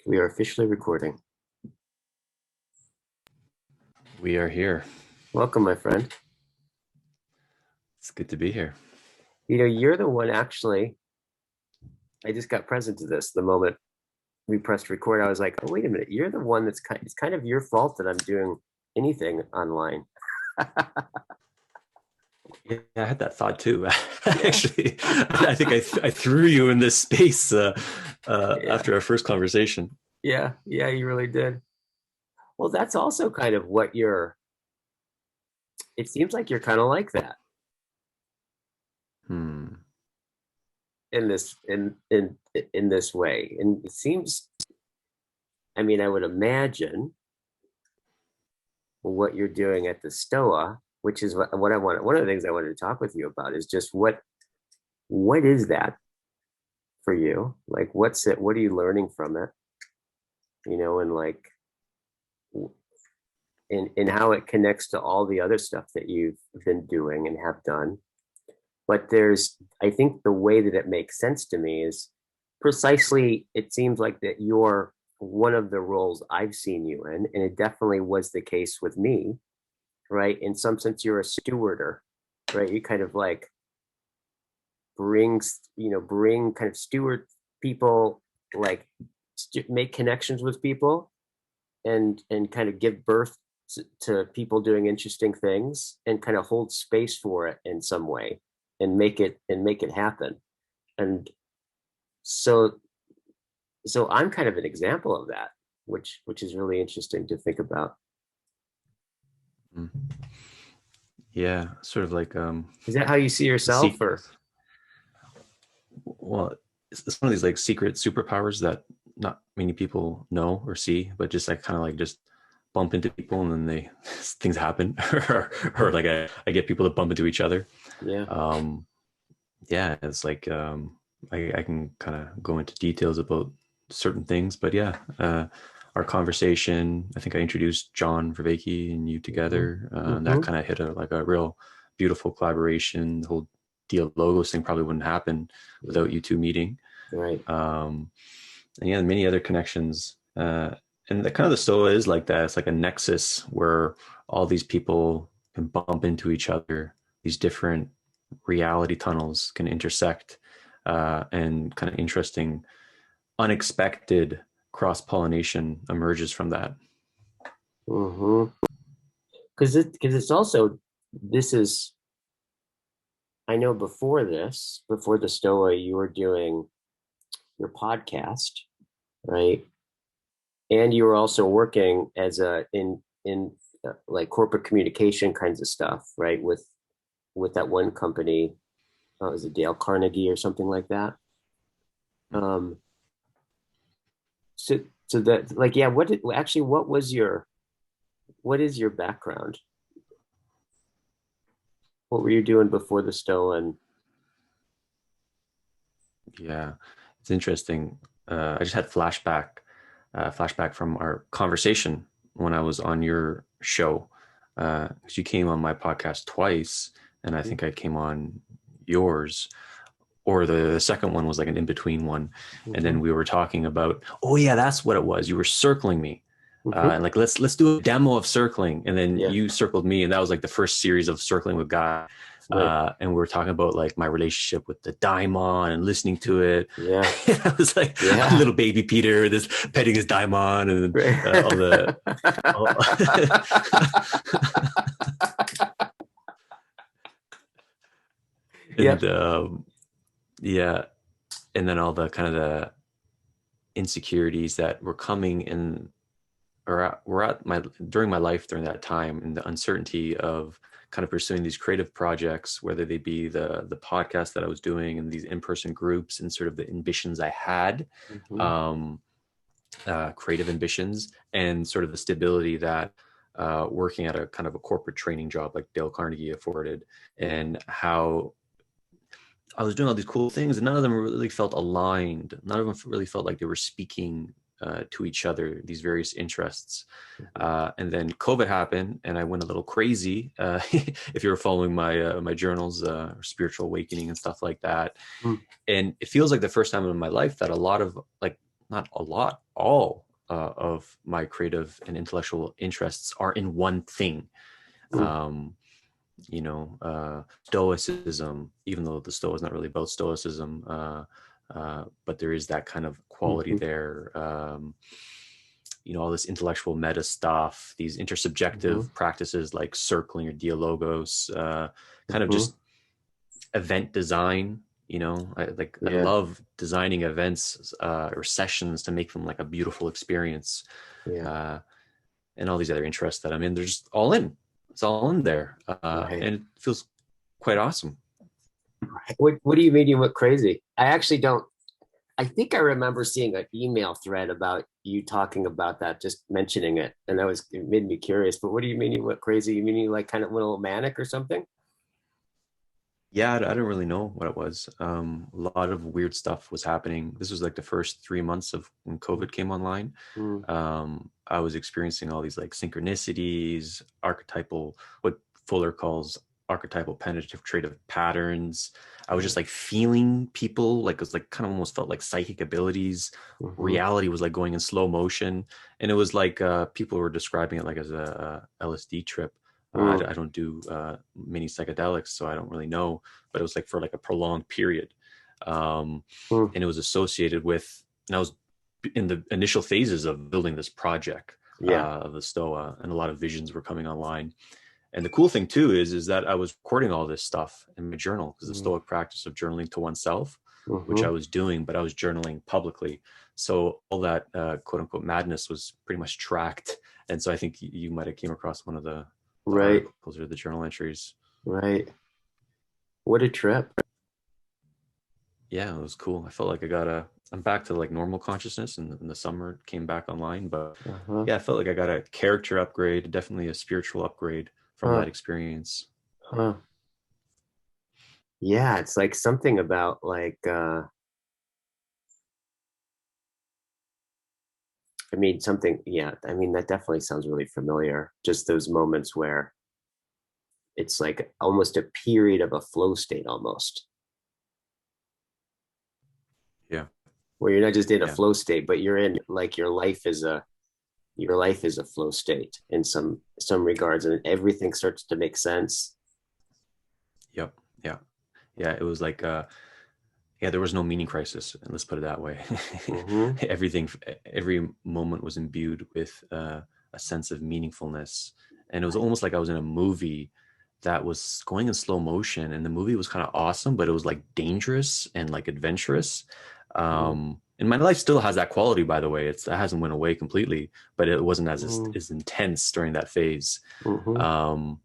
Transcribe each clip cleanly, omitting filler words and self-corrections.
We are officially recording. We are here. Welcome, my friend. It's good to be here. You're the one actually. I just got present to this the moment we pressed record. I was like, oh, wait a minute. You're the one it's kind of your fault that I'm doing anything online. Yeah, I had that thought too. Yeah. Actually, I think I threw you in this space Yeah. after our first conversation. Yeah. Yeah. You really did. Well, that's also kind of what it seems like you're kind of like that Hmm. in this way. And it seems, I mean, I would imagine what you're doing at the Stoa, which is what I want. One of the things I wanted to talk with you about is just what is that for you? Like, what's it? What are you learning from it? And like, in how it connects to all the other stuff that you've been doing and have done. But I think the way that it makes sense to me is precisely, it seems like that you're one of the roles I've seen you in, and it definitely was the case with me, right? In some sense, you're a stewarder, right? You kind of like bring kind of steward people, like make connections with people and kind of give birth to people doing interesting things and kind of hold space for it in some way and make it happen. And so I'm kind of an example of that, which is really interesting to think about. Hmm. Yeah, sort of like Is that how you see yourself, secret. or? Well, it's one of these like secret superpowers that not many people know or see, but just like kind of like just bump into people and then things happen, or like I get people to bump into each other. Yeah. Um, yeah, it's like I can kind of go into details about certain things, but yeah, our conversation, I think I introduced John Vervaeke and you Mm-hmm. together, and that Mm-hmm. kind of hit like a real beautiful collaboration. The whole Dia Logos thing probably wouldn't happen Yeah. without you two meeting. Right. And yeah, many other connections. And the kind of the Stoa is like that. It's like a nexus where all these people can bump into each other. These different reality tunnels can intersect, and kind of interesting, unexpected cross pollination emerges from that. Mm-hmm. Because it's also, this is, I know before the Stoa, you were doing your podcast, right? And you were also working as a in like corporate communication kinds of stuff, right? With that one company, was it Dale Carnegie or something like that? Um, so that, like, yeah, what is your background? What were you doing before the Stoa? And Yeah, it's interesting. I just had flashback from our conversation when I was on your show. Because you came on my podcast twice, and I think I came on yours, or the second one was like an in between one, and then mm-hmm, we were talking about. Oh yeah, that's what it was. You were circling me. mm-hmm, And like let's do a demo of circling, and then yeah, you circled me, and that was like the first series of circling with Guy. right, And we were talking about like my relationship with the daimon and listening to it. yeah, And I was like a yeah, little baby Peter, this petting his daimon, and right. all the all, and Yep. yeah, and then all the kind of the insecurities that were coming in, or were at my during my life during that time, and the uncertainty of kind of pursuing these creative projects, whether they be the podcast that I was doing and these in-person groups, and sort of the ambitions I had, Mm-hmm. um, creative ambitions, and sort of the stability that working at a kind of a corporate training job like Dale Carnegie afforded, and how I was doing all these cool things, and none of them really felt aligned. None of them really felt like they were speaking to each other, these various interests. Mm-hmm. And then COVID happened, and I went a little crazy. If you were following my journals, spiritual awakening and stuff like that, and it feels like the first time in my life that a lot of like not a lot, all of my creative and intellectual interests are in one thing. Mm. Stoicism, even though the Stoa is not really about stoicism, but there is that kind of quality Mhm. there. All this intellectual meta stuff, these Mhm. intersubjective practices like circling or dialogos, kind of Mhm. just event design. I Yeah. love designing events or sessions to make them like a beautiful experience. Yeah. Uh, and all these other interests that I'm in, they're just all in. It's all in there, Right. and it feels quite awesome. What do you mean you went crazy? I actually don't. I think I remember seeing an email thread about you talking about that, just mentioning it, and it made me curious. But what do you mean you went crazy? You mean you like kind of went a little manic or something? Yeah, I don't really know what it was. A lot of weird stuff was happening. This was like the first 3 months of when COVID came online. Mm. I was experiencing all these like synchronicities, archetypal, what Fuller calls archetypal penetrative patterns. I was Yeah. just like feeling people, like it was like kind of almost felt like psychic abilities. Hmm. Reality was like going in slow motion, and it was like people were describing it like as a LSD trip. Mm. I don't do many psychedelics, so I don't really know. But it was like for like a prolonged period, um, Mm. and it was associated with. And I was in the initial phases of building this project Yeah. of the Stoa, and a lot of visions were coming online. And the cool thing too is that I was recording all this stuff in my journal, because the Mm. Stoic practice of journaling to oneself, which I Hmm. was doing, but I was journaling publicly. So all that quote unquote madness was pretty much tracked. And so I think you might have came across one of the Right. articles or the journal entries. Right. What a trip. Yeah, it was cool. I felt like I'm back to like normal consciousness, and in the summer it came back online. But Uh-huh. yeah, I felt like I got a character upgrade, definitely a spiritual upgrade from Huh. that experience. Huh. Yeah, it's like something about I mean something, yeah, I mean that definitely sounds really familiar. Just those moments where it's like almost a period of a flow state almost, Yeah, where you're not just in a yeah, flow state, but you're in like your life is a flow state in some regards, and everything starts to make sense. yep, yeah, yeah. It was like yeah, there was no meaning crisis, and let's put it that way. Mm-hmm. Everything, every moment was imbued with a sense of meaningfulness, and it was almost like I was in a movie that was going in slow motion, and the movie was kind of awesome, but it was like dangerous and like adventurous. And my life still has that quality, by the way. It hasn't went away completely, but it wasn't Mm-hmm. as intense during that phase. Mm-hmm. Um,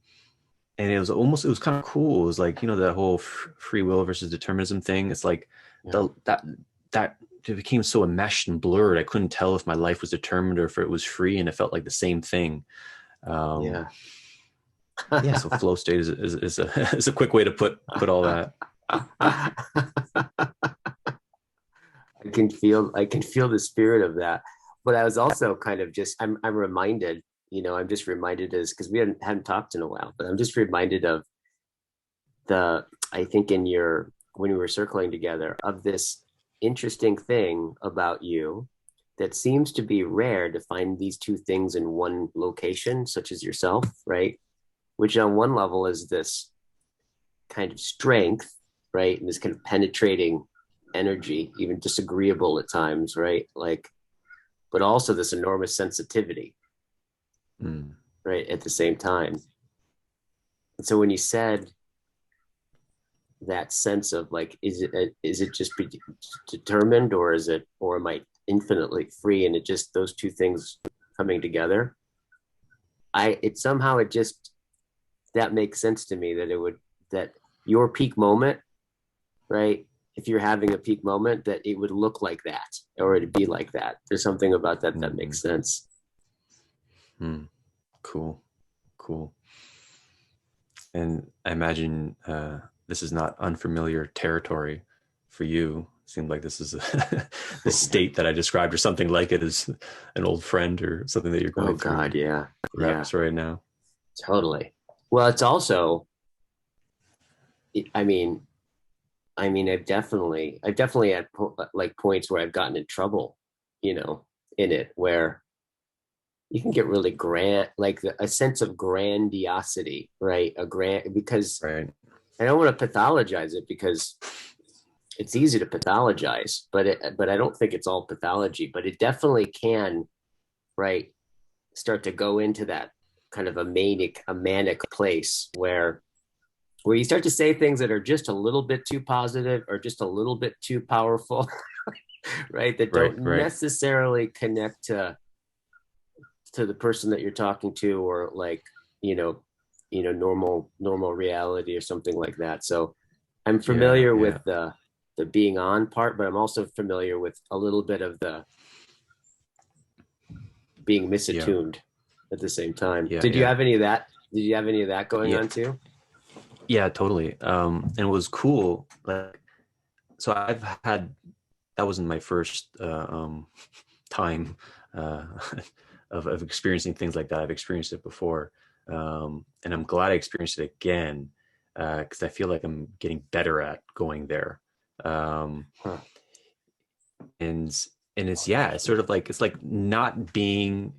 and it was kind of cool. It was like, that whole free will versus determinism thing. It's like Yeah. the that it became so enmeshed and blurred. I couldn't tell if my life was determined or if it was free, and it felt like the same thing. um Yeah. yeah, so flow state is a is a quick way to put all that. I can feel the spirit of that. But I was also kind of just I'm reminded, I'm just reminded as because we hadn't talked in a while, but I'm just reminded of the I think in your when we were circling together of this interesting thing about you that seems to be rare to find these two things in one location, such as yourself, right? Which on one level is this kind of strength, right? And this kind of penetrating energy, even disagreeable at times, right? Like, but also this enormous sensitivity, Mm. right? At the same time. And so when you said that sense of like, is it just determined, or or am I infinitely free? And it just those two things coming together. It somehow it just that makes sense to me that your peak moment, right? If you're having a peak moment, that it would look like that or it'd be like that. There's something about that that Mm-hmm. makes sense. Mm. Cool, cool. And I imagine this is not unfamiliar territory for you. It seemed like this is the state that I described, or something like it, as an old friend or something that you're Oh going through God, yeah, yeah, perhaps right now. totally. Well, it's also, I mean, I've definitely had like points where I've gotten in trouble, in it, where you can get really like a sense of grandiosity, right? Because Right. I don't want to pathologize it, because it's easy to pathologize, but I don't think it's all pathology, but it definitely can, right, start to go into that kind of a manic place where you start to say things that are just a little bit too positive or just a little bit too powerful, right? That Right. don't Right. necessarily connect to the person that you're talking to, or like, you know, normal reality or something like that. So I'm Yeah. familiar Yeah. with the being on part, but I'm also familiar with a little bit of the being Yeah. misattuned at the same time. Yeah. Did you Yeah. have any of that? Did you have any of that going Yeah. on too? Yeah. Totally. And it was cool. Like, so I've had, that wasn't my first time uh, of experiencing things like that. I've experienced it before, and I'm glad I experienced it again, because I feel like I'm getting better at going there. Um, Huh. and it's, yeah, it's sort of like, it's like not being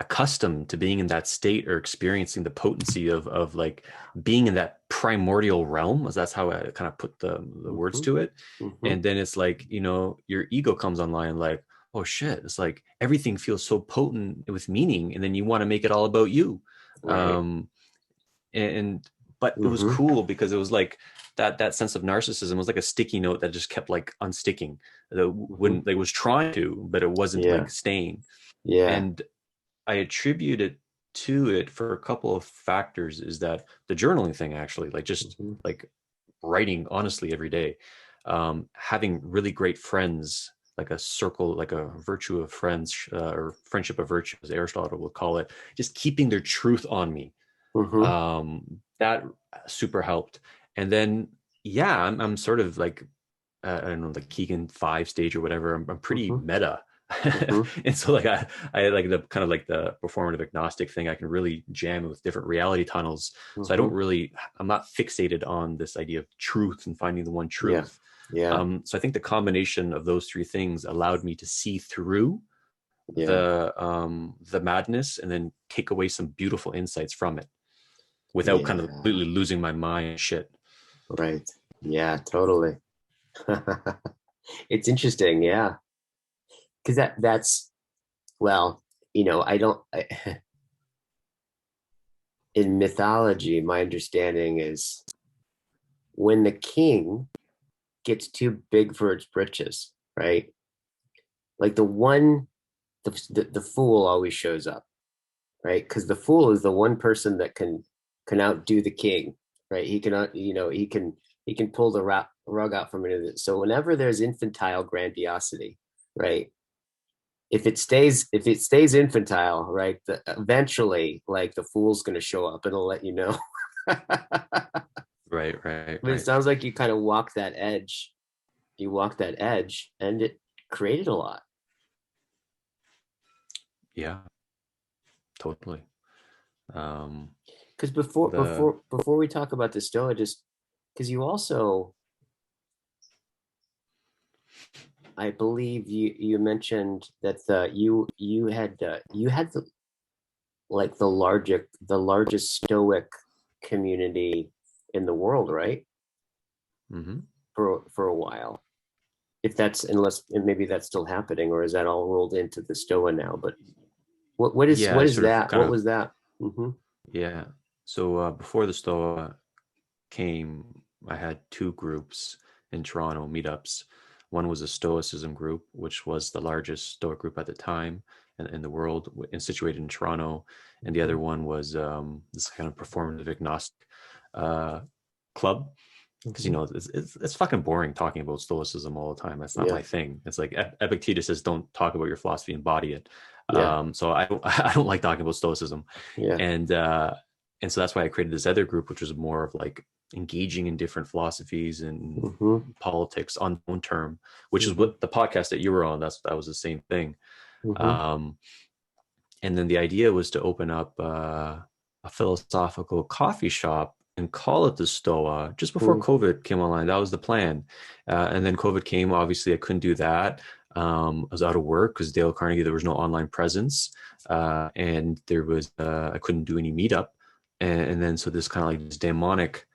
accustomed to being in that state or experiencing the potency of like being in that primordial realm, as that's how I kind of put the words Mm-hmm. to it. Mm-hmm. And then it's like, your ego comes online, like, oh shit, it's like everything feels so potent with meaning, and then you want to make it all about you. Right. um and but it was Mm-hmm. cool because it was like that sense of narcissism was like a sticky note that just kept like unsticking, that Mm-hmm. when they was trying to, but it wasn't Yeah. like staying. Yeah. And I attribute it to it for a couple of factors. Is that the journaling thing, actually, like just Mm-hmm. like writing honestly every day, having really great friends, like a circle, like a virtue of friends, or friendship of virtue, as Aristotle would call it, just keeping their truth on me. Mm-hmm. That super helped. And then, yeah, I'm sort of like, I don't know, the Keegan 5 stage or whatever. I'm pretty Mm-hmm. meta. Mm-hmm. And so like I like the kind of like the performative agnostic thing. I can really jam with different reality tunnels. So Mm-hmm. I'm not fixated on this idea of truth and finding the one Yeah. truth. Yeah. So I think the combination of those three things allowed me to see through Yeah. the madness, and then take away some beautiful insights from it without kind of Yeah. completely losing my mind and shit. Right. Yeah, totally. It's interesting, yeah. Because that's, well, I don't in mythology, my understanding is when the king gets too big for its britches, right? Like the fool always shows up, right? Because the fool is the one person that can outdo the king, right? He can, he can pull the rug out from under it. So whenever there's infantile grandiosity, right? If it stays infantile, right? Eventually, like the fool's going to show up and it'll let you know. Right, right, But it right. sounds like you kind of walk that edge. You walk that edge, and it created a lot. Yeah, totally. Um, Because before the before before we talk about the Stoa, just because you also, I believe you mentioned that you had the largest Stoic community in the world, right? mhm. For a while. If that's unless and maybe that's still happening, or is that all rolled into the Stoa now? But what is Yeah, what I is sort of that? kind What of, was that? Mm-hmm. yeah. So before the Stoa came, I had two groups in Toronto, meetups. One was a Stoicism group, which was the largest Stoic group at the time in the world, and situated in Toronto. And the Mm-hmm. other one was this kind of performative agnostic uh, club. Because Mm-hmm. it's fucking boring talking about Stoicism all the time. That's not my Yeah. thing. It's like Epictetus says, don't talk about your philosophy, embody it. Yeah. So I don't I don't like talking about Stoicism. Yeah. and uh and so that's why I created this other group, which was more of like engaging in different philosophies and Mm-hmm. politics on own term, which is Mm-hmm. what the podcast that you were on, that was the same thing. Mm-hmm. um and then the idea was to open up a philosophical coffee shop and call it the Stoa just before Mm-hmm. COVID came online. That was the plan. And then COVID came. Obviously, I couldn't do that. I was out of work because Dale Carnegie, there was no online presence, and there was I couldn't do any meetup, and then so this kind of like this demonic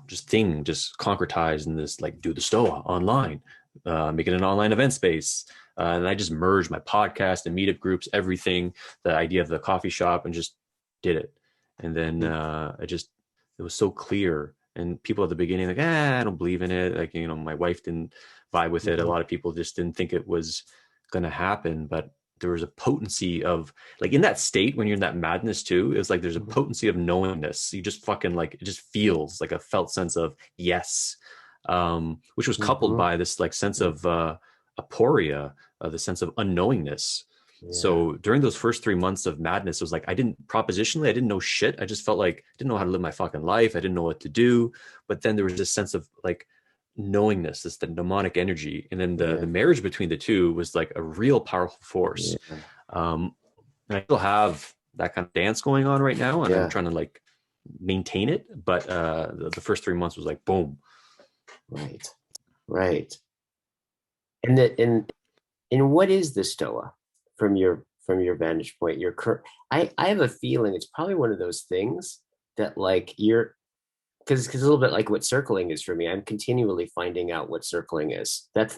just thing just concretized in this like do the Stoa online, make it an online event space, and I just merged my podcast and meetup groups, everything, the idea of the coffee shop, and just did it. And then it was so clear. And people at the beginning like, I don't believe in it. Like, my wife didn't vibe with it. A lot of people just didn't think it was going to happen. But there was a potency of like in that state when you're in that madness too, it's like there's a potency of knowingness. You just fucking like it just feels like a felt sense of yes, which was coupled by this like sense of aporia, the sense of unknowingness. Yeah. So during those first 3 months of madness, it was like I didn't propositionally, I didn't know shit. I just felt like I didn't know how to live my fucking life. I didn't know what to do. But then there was this sense of like knowingness, this the mnemonic energy, and then the marriage between the two was like a real powerful force. And I still have that kind of dance going on right now, and I'm trying to like maintain it. But the first 3 months was like boom. Right. And what is the Stoa from your vantage point? I have a feeling it's probably one of those things that like because it's a little bit like what circling is for me. I'm continually finding out what circling is. That's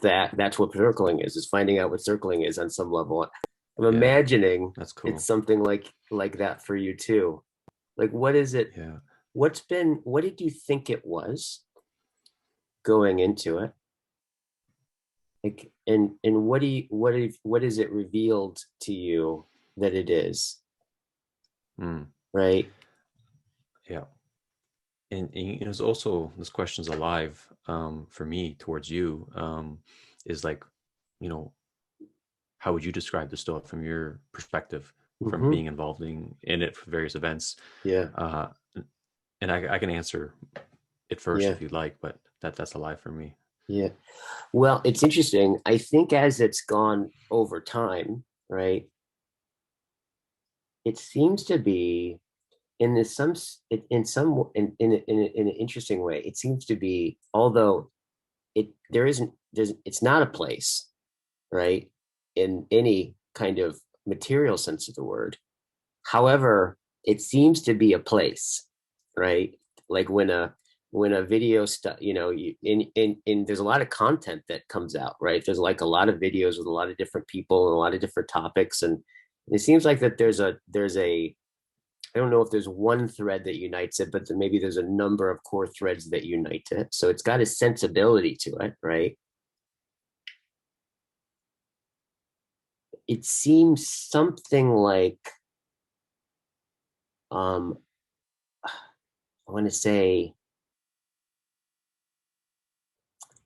what circling is finding out what circling is on some level. I'm imagining that's cool. It's something like that for you too. Like, what is it? Yeah. What did you think it was going into it? Like, and what is it revealed to you that it is? Right. Yeah. And it's also, this question's alive for me towards you, is like, how would you describe the Stoa from your perspective, from being involved in it for various events? Yeah. And I can answer it first if you'd like, but that's alive for me. Yeah. Well, it's interesting. I think as it's gone over time, right, it seems to be in an interesting way. It seems to be, although it's not a place, right, in any kind of material sense of the word. However, it seems to be a place, right? Like when a video stuff, there's a lot of content that comes out, right? There's like a lot of videos with a lot of different people and a lot of different topics, and it seems like that there's a I don't know if there's one thread that unites it, but maybe there's a number of core threads that unite it. So it's got a sensibility to it, right? It seems something like I want to say,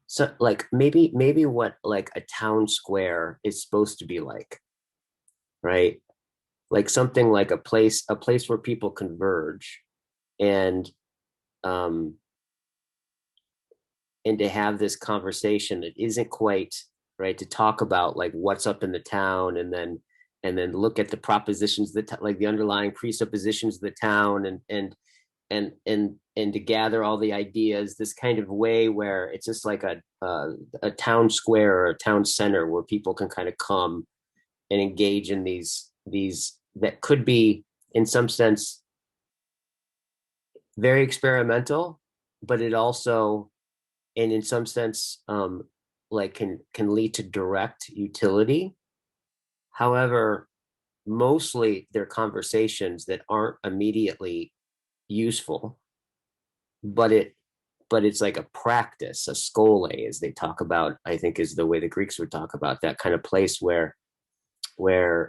so like maybe what like a town square is supposed to be like, right? Like something like a place where people converge, and um and to have this conversation that isn't quite right, to talk about like what's up in the town, and then look at the propositions that like the underlying presuppositions of the town, and to gather all the ideas, this kind of way where it's just like a town square or a town center where people can kind of come and engage in these that could be in some sense very experimental, but it also, and in some sense like can lead to direct utility. However, mostly they're conversations that aren't immediately useful, but it's like a practice, a skole, as they talk about, I think is the way the Greeks would talk about that kind of place where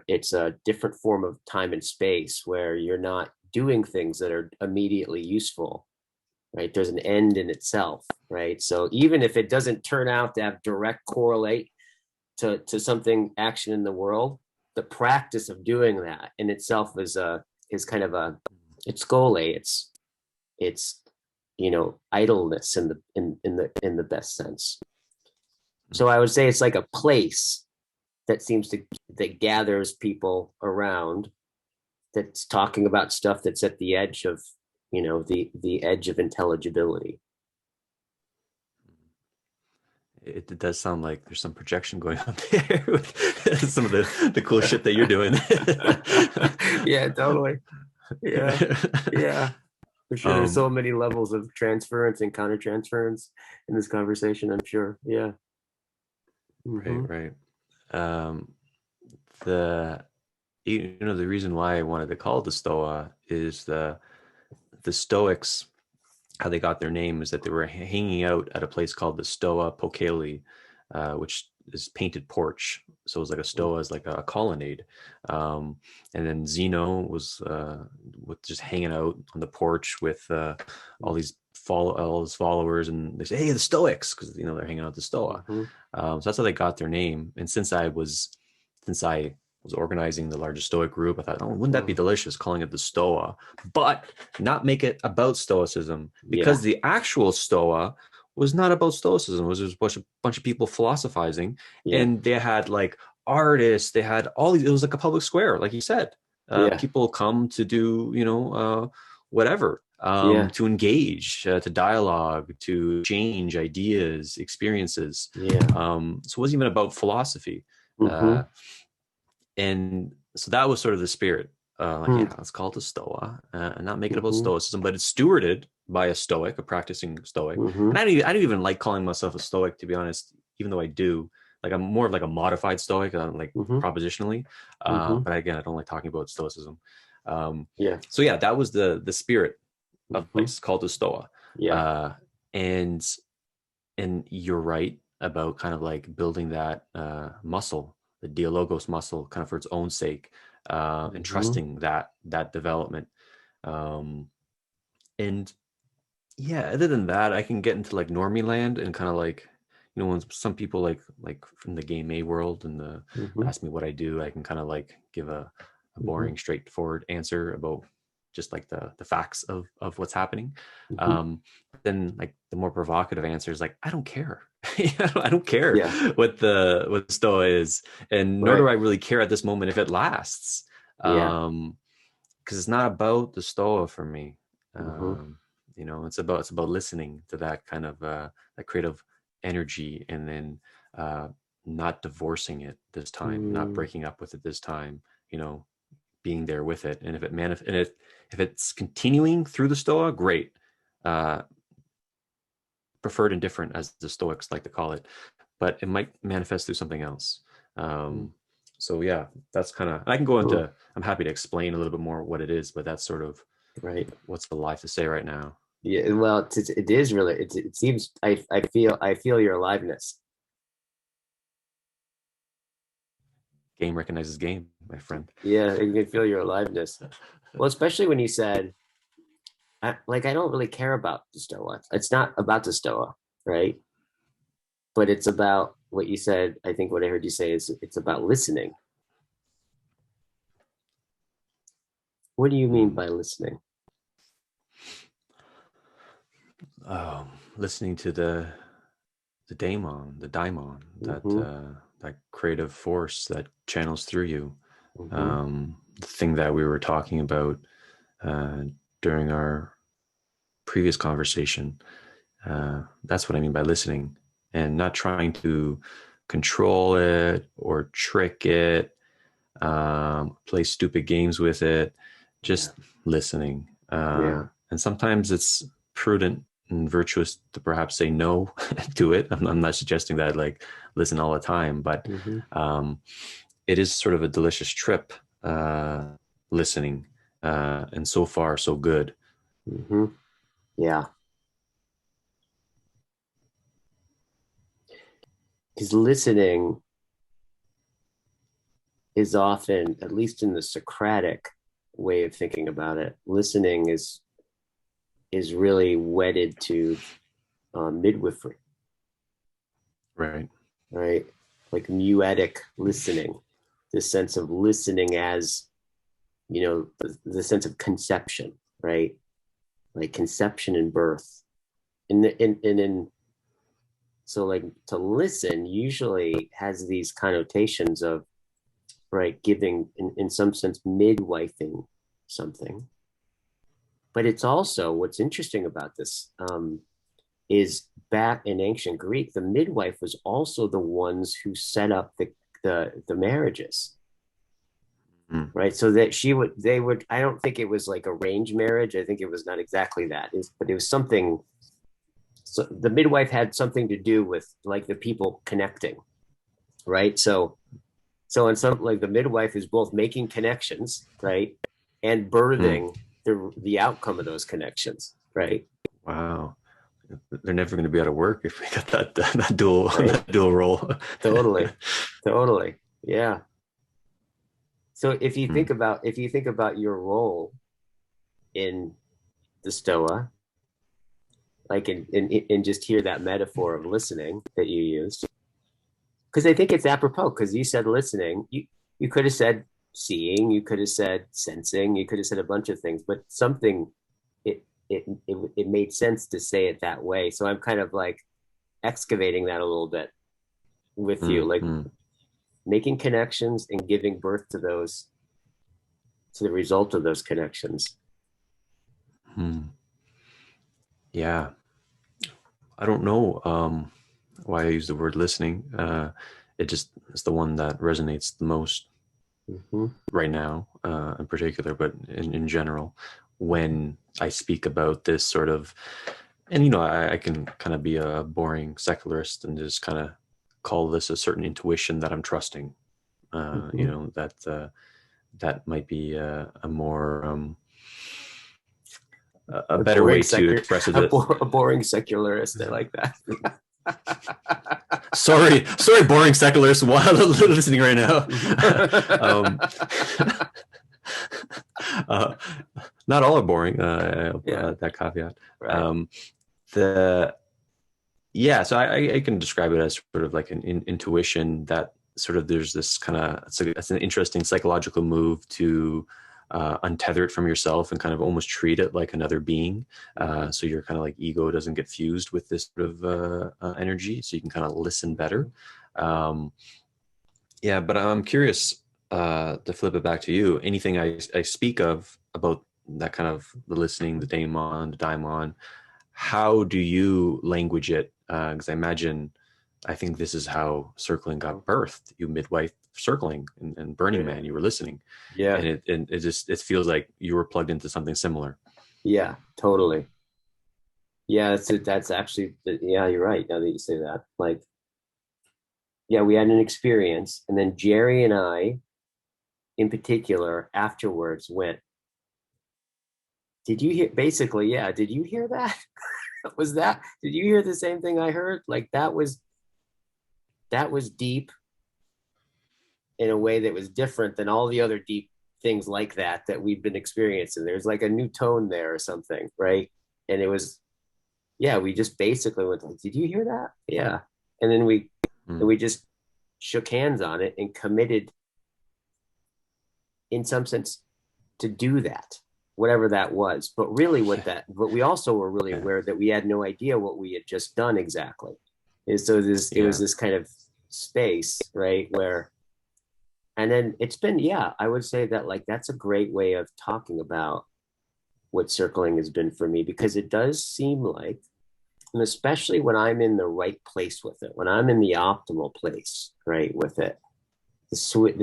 it's a different form of time and space, where you're not doing things that are immediately useful, right? There's an end in itself, right? So even if it doesn't turn out to have direct correlate to something action in the world, the practice of doing that in itself is kind of it's skole, it's idleness in the best sense. So I would say it's like a place that gathers people around, that's talking about stuff that's at the edge of the edge of intelligibility. it does sound like there's some projection going on there with some of the cool shit that you're doing. Yeah, totally. Yeah, yeah, for sure. There's so um, many levels of transference and countertransference in this conversation, I'm sure. Yeah. right, Mm-hmm. right. Um, the the reason why I wanted to call it the Stoa is the Stoics, how they got their name is that they were hanging out at a place called the Stoa Pocaeli, which is painted porch. So it was like a stoa is like a colonnade. And then Zeno was with just hanging out on the porch with all his followers, and they say, "Hey, the Stoics," because they're hanging out at the Stoa. Mm-hmm. So that's how they got their name. And since I was organizing the largest Stoic group, I thought, oh, wouldn't that be delicious calling it the Stoa, but not make it about Stoicism, Yeah, because the actual Stoa was not about Stoicism. It was just a bunch of people philosophizing, yeah, and they had like artists. They had all these. It was like a public square, like you said. yeah, People come to do, whatever, yeah, to engage, to dialogue, to change ideas, experiences. yeah. So it wasn't even about philosophy. Mm-hmm. Uh, and so that was sort of the spirit. Like, yeah, let's call it a Stoa, and not make it about Mm-hmm. Stoicism, but it's stewarded by a Stoic, a practicing Stoic. Mm-hmm. And I don't even like calling myself a Stoic, to be honest, even though I do. Like, I'm more of like a modified Stoic, like Mm-hmm. propositionally. Mm-hmm. But again, I don't like talking about Stoicism. Um, Yeah. so yeah, that was the spirit of the Mm-hmm. place called the Stoa. Yeah. Uh, and you're right about kind of like building that muscle, the dialogos muscle, kind of for its own sake, and Mm-hmm. trusting that development. Um, and yeah, other than that, I can get into like normie land and kind of like, when some people like from the game A world and Mm-hmm. ask me what I do, I can kind of like give a Mm-hmm. boring, straightforward answer about just like the facts of what's happening. Mm-hmm. Um, then like the more provocative answer is like, I don't care. I don't care Yeah. what Stoa is, and nor do Right. I really care at this moment if it lasts. Yeah. Because it's not about the Stoa for me. Mm-hmm. Um, it's about listening to that kind of that creative energy, and then not divorcing it this time, not Mm. breaking up with it this time. You know, being there with it, and if it's continuing through the Stoa, great. Uh, Preferred and different, as the Stoics like to call it, but it might manifest through something else. Mm. Um, so yeah, that's kind of. I can go Mm. into. I'm happy to explain a little bit more what it is, but that's sort of Right. what's alive to say right now. Yeah. Well, it is really. It seems. I feel your aliveness. Game recognizes game, my friend. Yeah, you can feel your aliveness. Well, especially when you said, I don't really care about the Stoa. It's not about the Stoa, right? But it's about what you said. I think what I heard you say is it's about listening. What do you mean Hmm. by listening? Listening to the daimon, Mm-hmm. that creative force that channels through you. Mm-hmm. The thing that we were talking about uh, during our previous conversation. That's what I mean by listening, and not trying to control it or trick it, play stupid games with it, Yeah. just listening. Yeah. And sometimes it's prudent and virtuous to perhaps say no to it. I'm not suggesting that like listen all the time, but Mm-hmm. um, it is sort of a delicious trip, listening. And so far, so good. Mm-hmm. Yeah. Because listening is often, at least in the Socratic way of thinking about it, listening is really wedded to midwifery, Right. right? Like muetic listening, this sense of listening as, the sense of conception, right? Like conception and birth. And so like to listen usually has these connotations of, right, giving in some sense midwifing something. But it's also what's interesting about this. is back in ancient Greek, the midwife was also the ones who set up the marriages, Mm. right? So that they would, I don't think it was like arranged marriage. I think it was not exactly that, but it was something. So the midwife had something to do with like the people connecting, right? So in some, like, the midwife is both making connections, right, and Mm. birthing the outcome of those connections, right? Wow. They're never going to be out of work if we got that dual Right. that dual role. Totally. Totally. Yeah. So Mm. if you think about your role in the Stoa, like in just hear that metaphor of listening that you used, because I think it's apropos, because you said listening, you could have said seeing, you could have said sensing, you could have said a bunch of things, but something, it made sense to say it that way. So I'm kind of like excavating that a little bit with you, Mm. like Mm. making connections and giving birth to those, to the result of those connections. Mm. Yeah. I don't know why I use the word listening. It just is the one that resonates the most Mm-hmm. right now, in particular, but in general, when I speak about this sort of, and I can kind of be a boring secularist and just kind of call this a certain intuition that I'm trusting. Mm-hmm. That might be a more a A better boring way to secular, express it. a boring secularist. I like that. Sorry, boring secularists while listening right now. um, uh, Not all are boring. Yeah. That caveat. Right. Um, the Yeah, so I can describe it as sort of like an intuition that sort of there's this kind of it's an interesting psychological move to untether it from yourself and kind of almost treat it like another being. So your kind of like ego doesn't get fused with this sort of energy, so you can kind of listen better. Um, yeah, but I'm curious to flip it back to you. Anything I speak of about that kind of the listening, the daemon, the daimon, how do you language it? Because I think this is how circling got birthed. You midwife circling and Burning Yeah. Man, you were listening, Yeah. and it feels like you were plugged into something similar. Yeah. Totally. Yeah. That's actually, yeah, you're right. Now that you say that, like, yeah, we had an experience, and then Jerry and I, in particular, afterwards went, did you hear, basically, yeah, did you hear that? Was that, did you hear the same thing I heard? Like, that was deep in a way that was different than all the other deep things like that we've been experiencing. There's like a new tone there or something, right? And it was, yeah, we just basically went like, did you hear that? Yeah. And then Mm. we just shook hands on it and committed in some sense to do that, whatever that was. But really, but we also were really Yeah, aware that we had no idea what we had just done exactly. And so it was yeah, this kind of space, right? Where, and then it's been, yeah, I would say that, like, that's a great way of talking about what circling has been for me, because it does seem like, and especially when I'm in the right place with it, when I'm in the optimal place, right, with it, the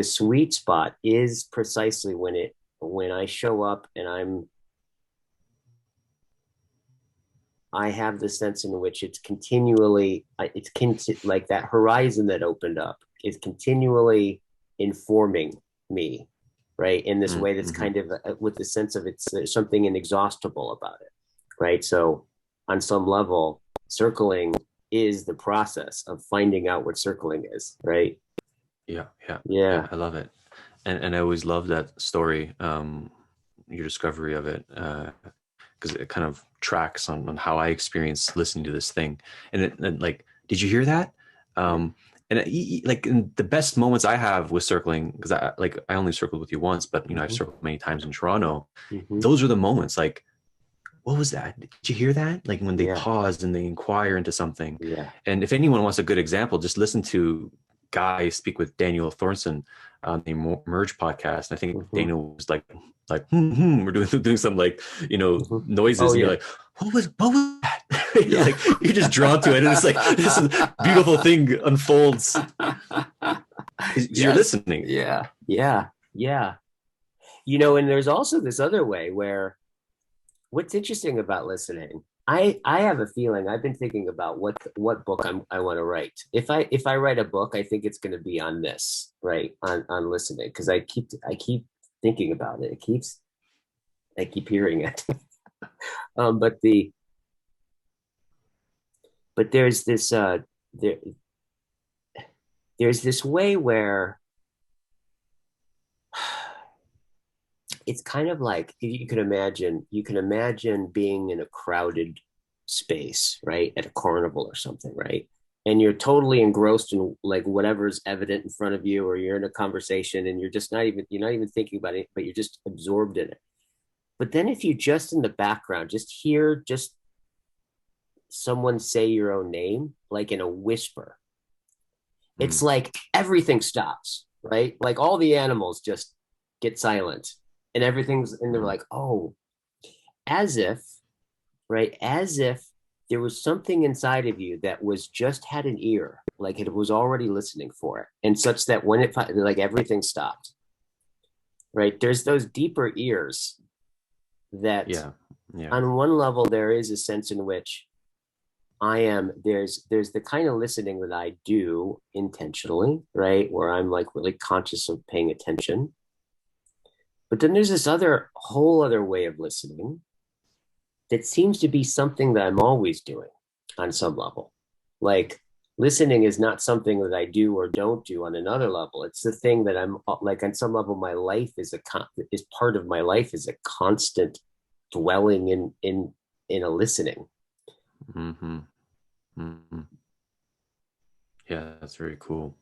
sweet spot is precisely when I show up and I have the sense in which it's continually, like that horizon that opened up is continually informing me, right, in this way that's mm-hmm. kind of with the sense of there's something inexhaustible about it, right? So on some level, circling is the process of finding out what circling is, right? Yeah, yeah, yeah. Yeah. I love it, and I always love that story, your discovery of it, because it kind of tracks on how I experienced listening to this thing. And like, did you hear that? Um, and like in the best moments I have with circling, because I only circled with you once, but I've Mm-hmm. circled many times in Toronto. Mm-hmm. Those are the moments like, what was that? Did you hear that? Like when they Yeah. pause and they inquire into something. Yeah. And if anyone wants a good example, just listen to Guy speak with Daniel Thornton on the Merge podcast. And I think Mm-hmm. Daniel was like we're doing some like Mm-hmm. noises, Oh and you're yeah. like, what was that? Yeah. Like you're just drawn to it, and it's like this beautiful thing unfolds. You're Yes. listening. Yeah. Yeah. Yeah. And there's also this other way where what's interesting about listening, I have a feeling I've been thinking about what book I want to write. If I write a book, I think it's going to be on this, right? On listening, because I keep thinking about it. I keep hearing it. um, but the but there there's this way where it's kind of like you can imagine being in a crowded space, right, at a carnival or something, right, and you're totally engrossed in like whatever's evident in front of you, or you're in a conversation and you're not even thinking about it, but you're just absorbed in it. But then if you just in the background just hear just someone say your own name, like in a whisper, it's Mm. like everything stops, right? Like all the animals just get silent and and they're Mm. like, oh, as if, right? As if there was something inside of you that was just had an ear, like it was already listening for it. And such that when like everything stopped, right? There's those deeper ears that Yeah. Yeah. on one level, there is a sense in which there's the kind of listening that I do intentionally, right? Where I'm like really conscious of paying attention. But then there's this other whole other way of listening that seems to be something that I'm always doing on some level. Like listening is not something that I do or don't do on another level. It's the thing that I'm like on some level, my life is part of my life is a constant dwelling in a listening. Mm-hmm. Mm-hmm. Yeah, that's very cool.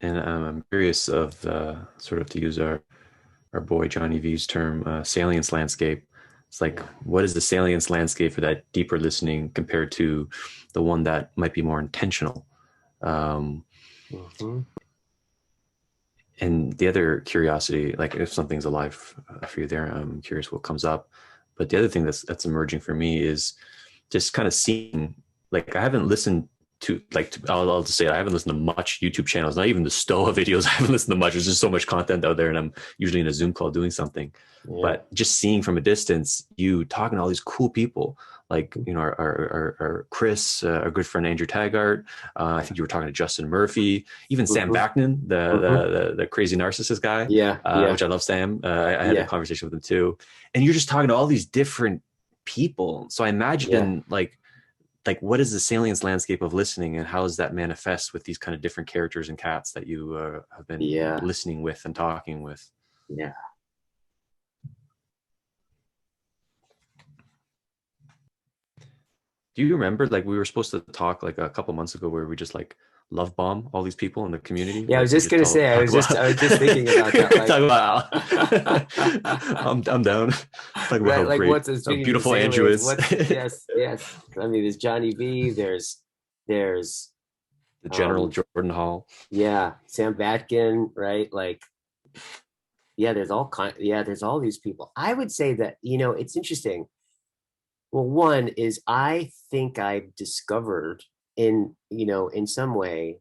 And I'm curious of sort of to use our boy Johnny V's term, salience landscape. It's like, Yeah. what is the salience landscape for that deeper listening compared to the one that might be more intentional? Um, Mm-hmm. and the other curiosity, like if something's alive for you there, I'm curious what comes up. But the other thing that's emerging for me is just kind of seeing, like I haven't listened I'll just say it, I haven't listened to much YouTube channels, not even the Stoa videos. I haven't listened to much. There's just so much content out there, and I'm usually in a Zoom call doing something. Yeah. But just seeing from a distance, you talking to all these cool people, like our Chris, our good friend Andrew Taggart. I think you were talking to Justin Murphy, even Sam Mm-hmm. Vaknin, Mm-hmm. the crazy narcissist guy, Yeah. Yeah. which I love Sam. I had a Yeah. conversation with him too, and you're just talking to all these different people. So I Yeah. imagine like what is the salience landscape of listening, and how does that manifest with these kind of different characters and cats that you have been Yeah. listening with and talking with? Yeah. Do you remember, like, we were supposed to talk like a couple months ago where we just like love bomb all these people in the community, Yeah. I was like we just just gonna say. I talk was just. about I was just thinking about that. Like, talk about I'm down. Talk about how right. Like, great, what's how speaking of the beautiful Andrew aliens? is. What's yes. Yes. I mean, there's Johnny V. There's The General um. Jordan Hall. Yeah. Sam Batkin. Right. Like. Yeah. There's all these people. I would say that it's interesting. Well, one is I think I've discovered in some way.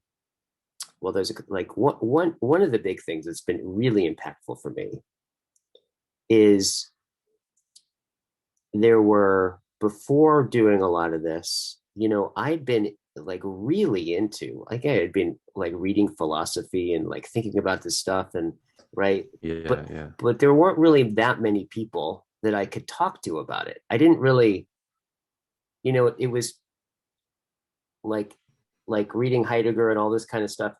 Well, there's like one of the big things that's been really impactful for me is there were before doing a lot of this, I'd been like really into like I had been like reading philosophy and like thinking about this stuff and right. Yeah, But yeah. but there weren't really that many people that I could talk to about it. I didn't really, it was like reading Heidegger and all this kind of stuff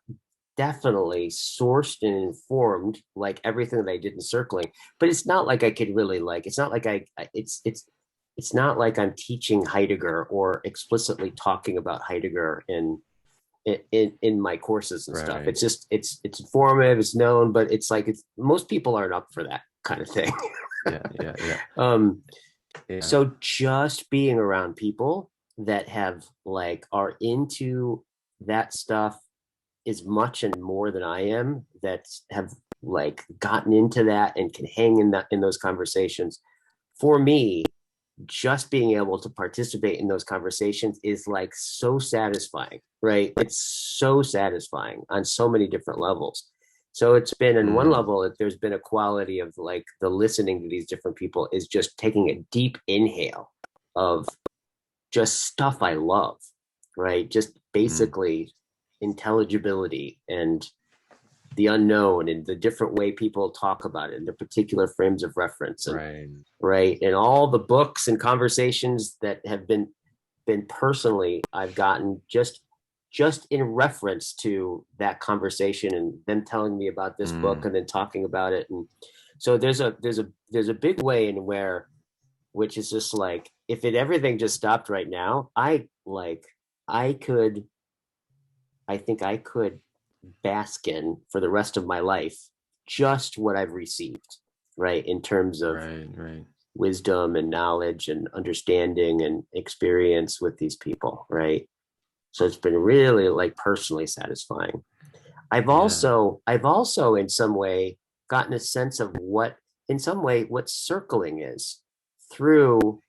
definitely sourced and informed like everything that I did in circling. But it's not like I could really like. It's not like it's not like I'm teaching Heidegger or explicitly talking about Heidegger in my courses and stuff. Right. It's just it's informative, it's known, but it's like it's most people aren't up for that kind of thing. Yeah, yeah, yeah, um, yeah. so just being around people that have like are into that stuff as much and more than I am, that have like gotten into that and can hang in those conversations. For me, just being able to participate in those conversations is like so satisfying, right? It's so satisfying on so many different levels. So it's been, in one Mm, level, there's been a quality of like the listening to these different people is just taking a deep inhale of just stuff I love, right? Just mm, basically intelligibility and the unknown and the different way people talk about it and the particular frames of reference, and right. right, and all the books and conversations that have been personally I've gotten just in reference to that conversation and them telling me about this book Mm, and then talking about it. And so there's a big way in where, which is just like, if it everything just stopped right now, I could, I think I could bask in for the rest of my life just what I've received, right? In terms of right, right. wisdom and knowledge and understanding and experience with these people, right? So it's been really like personally satisfying. Yeah. I've also in some way gotten a sense of what, in some way, what circling is through,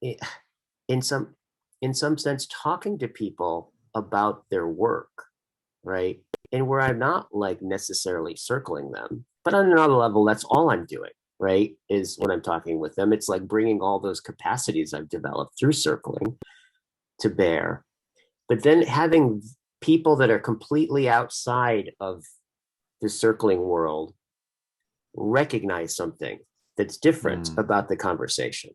in some in some sense, talking to people about their work, right? And where I'm not like necessarily circling them, but on another level, that's all I'm doing, right? Is when I'm talking with them, it's like bringing all those capacities I've developed through circling to bear. But then having people that are completely outside of the circling world recognize something that's different Mm, about the conversation,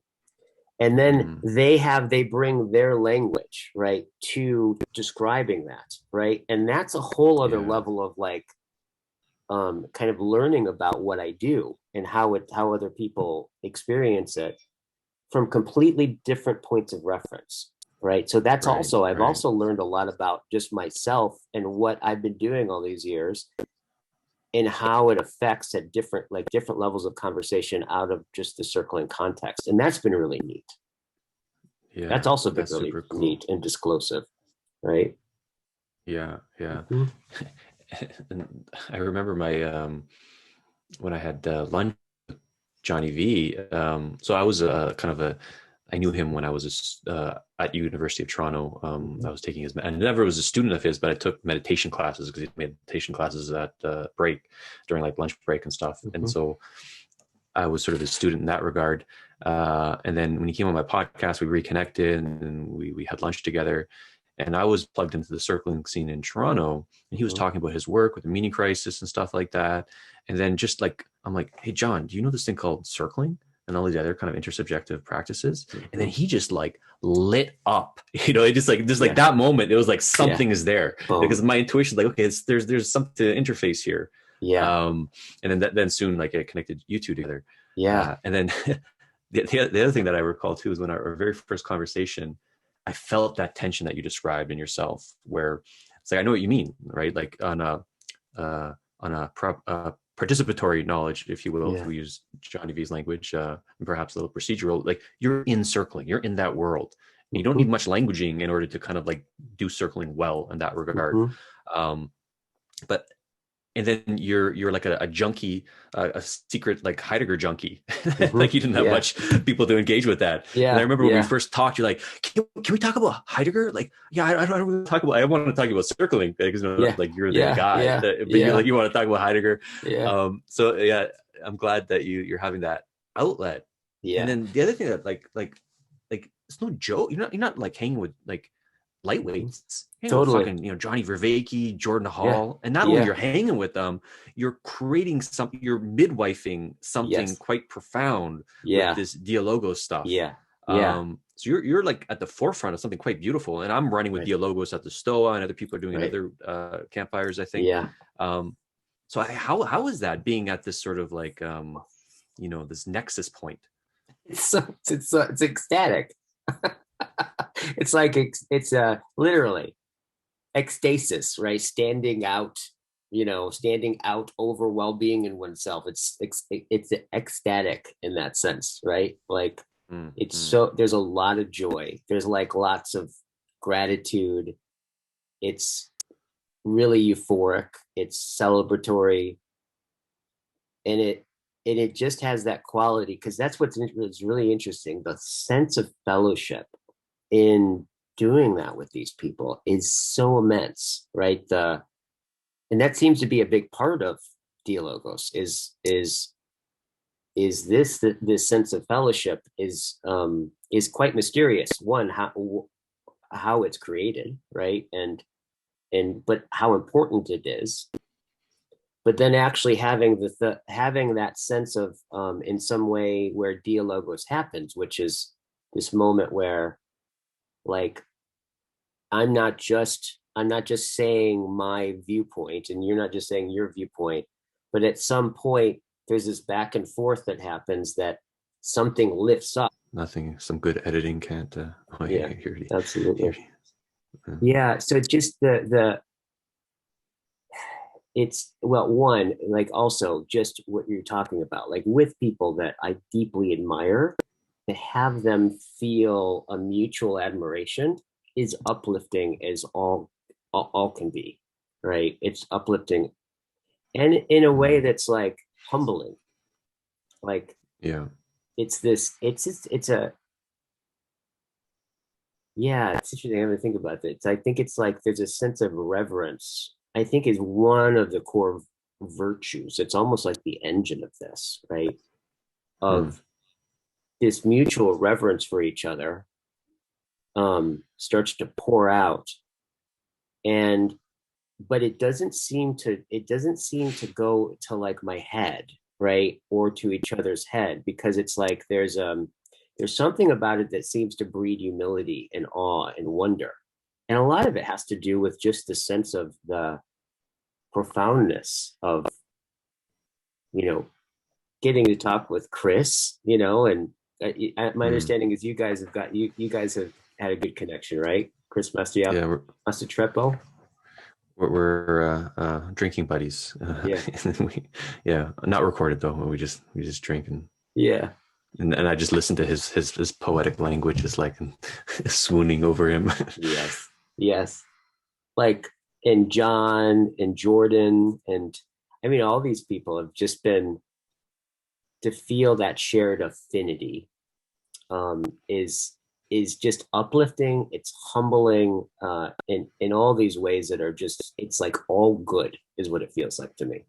and then mm, they bring their language, right, to describing that, right, and that's a whole other yeah. level of like kind of learning about what I do and how other people experience it from completely different points of reference, right? So that's Right, also, I've right, also learned a lot about just myself and what I've been doing all these years and how it affects at different levels of conversation out of just the circling context, and that's been really neat. That's yeah. also been That's really super cool. neat and disclosive, right? Yeah, yeah. Mm-hmm. And I remember my when I had lunch with Johnny V. So I was kind of a I knew him when I was at University of Toronto. I was taking his, I never was a student of his, but I took meditation classes because he had meditation classes at break during like lunch break and stuff. And Mm-hmm. so I was sort of his student in that regard. And then when he came on my podcast, we reconnected and we had lunch together. And I was plugged into the circling scene in Toronto, and he was Mm-hmm. talking about his work with the meaning crisis and stuff like that. And then just like I'm like, hey John, do you know this thing called circling and all these other kind of intersubjective practices? And then Mm-hmm. he just like lit up, it just like Yeah. that moment, it was like Yeah. something is there because Boom. my intuition is like, okay, there's something to interface here. Yeah. Um, and then soon like I connected you two together. Yeah. And then the other thing that I recall too is when our very first conversation, I felt that tension that you described in yourself, where it's like I know what you mean, right? Like on a participatory knowledge, if you will, if Yeah. we use Johnny V's language, and perhaps a little procedural, like you're in circling, you're in that world. You don't need Mm-hmm. much languaging in order to kind of like do circling well in that regard. Mm-hmm. Um, but and then you're like a junkie, a secret like Heidegger junkie. Like Mm-hmm. you didn't have Yeah. much people to engage with that. And I Yeah. remember when we Yeah. first talked, you're like, can we talk about Heidegger? Like, yeah, I don't want to talk about. I want to talk about circling because Yeah. like you're the Yeah. guy, Yeah. but you like Yeah. you want to talk about Heidegger. Yeah. So yeah, I'm glad that you're having that outlet. And Yeah. then the other thing that like it's no joke. You're not like hanging with like Mm-hmm. lightweights. You know, Totally. fucking, Johnny Vervaeke, Jordan Yeah. Hall. And not only Yeah. you're hanging with them, you're creating something, you're midwifing something Yes. quite profound with Yeah. this Dialogos stuff. Yeah. Yeah. So you're like at the forefront of something quite beautiful. And I'm running with Right. Dialogos at the Stoa, and other people are doing it at Right. other campfires, I think. Yeah. Um, so how is that being at this sort of like this nexus point? It's ecstatic. It's like it's literally ecstasis, right? Standing out over well-being in oneself. It's ecstatic in that sense, right? Like it's Mm-hmm. so, there's a lot of joy. There's like lots of gratitude. It's really euphoric. It's celebratory, and it just has that quality, because that's what's really interesting. The sense of fellowship in doing that with these people is so immense, right? And that seems to be a big part of Dialogos is this sense of fellowship is quite mysterious. One, how it's created, right? And but how important it is. But then actually having having that sense of in some way where Dialogos happens, which is this moment where, like, I'm not just saying my viewpoint and you're not just saying your viewpoint, but at some point there's this back and forth that happens, that something lifts up. Nothing, some good editing can't. Oh, Yeah, here, absolutely. here. Yeah. So just the it's, well, one, like, also just what you're talking about, like with people that I deeply admire, to have them feel a mutual admiration is uplifting as all can be, right? It's uplifting, and in a way that's like humbling. Like, Yeah. it's a, yeah, it's interesting. I have to think about this. I think it's like there's a sense of reverence, I think, is one of the core virtues. It's almost like the engine of this, right? Hmm. Of this mutual reverence for each other starts to pour out. And but it doesn't seem to go to like my head, right? Or to each other's head, because it's like there's something about it that seems to breed humility and awe and wonder. And a lot of it has to do with just the sense of the profoundness of, you know, getting to talk with Chris, and my Hmm. understanding is you guys have had a good connection, right? Chris Yeah, Mastrepo. we're drinking buddies. Yeah. Yeah, not recorded though. We just drink, Yeah. and I just listen to his poetic language, is like swooning over him. Yes. Yes. Like, and John and Jordan, and I mean, all these people have just been, to feel that shared affinity um, is is just uplifting. It's humbling in all these ways that are just, it's like all good is what it feels like to me.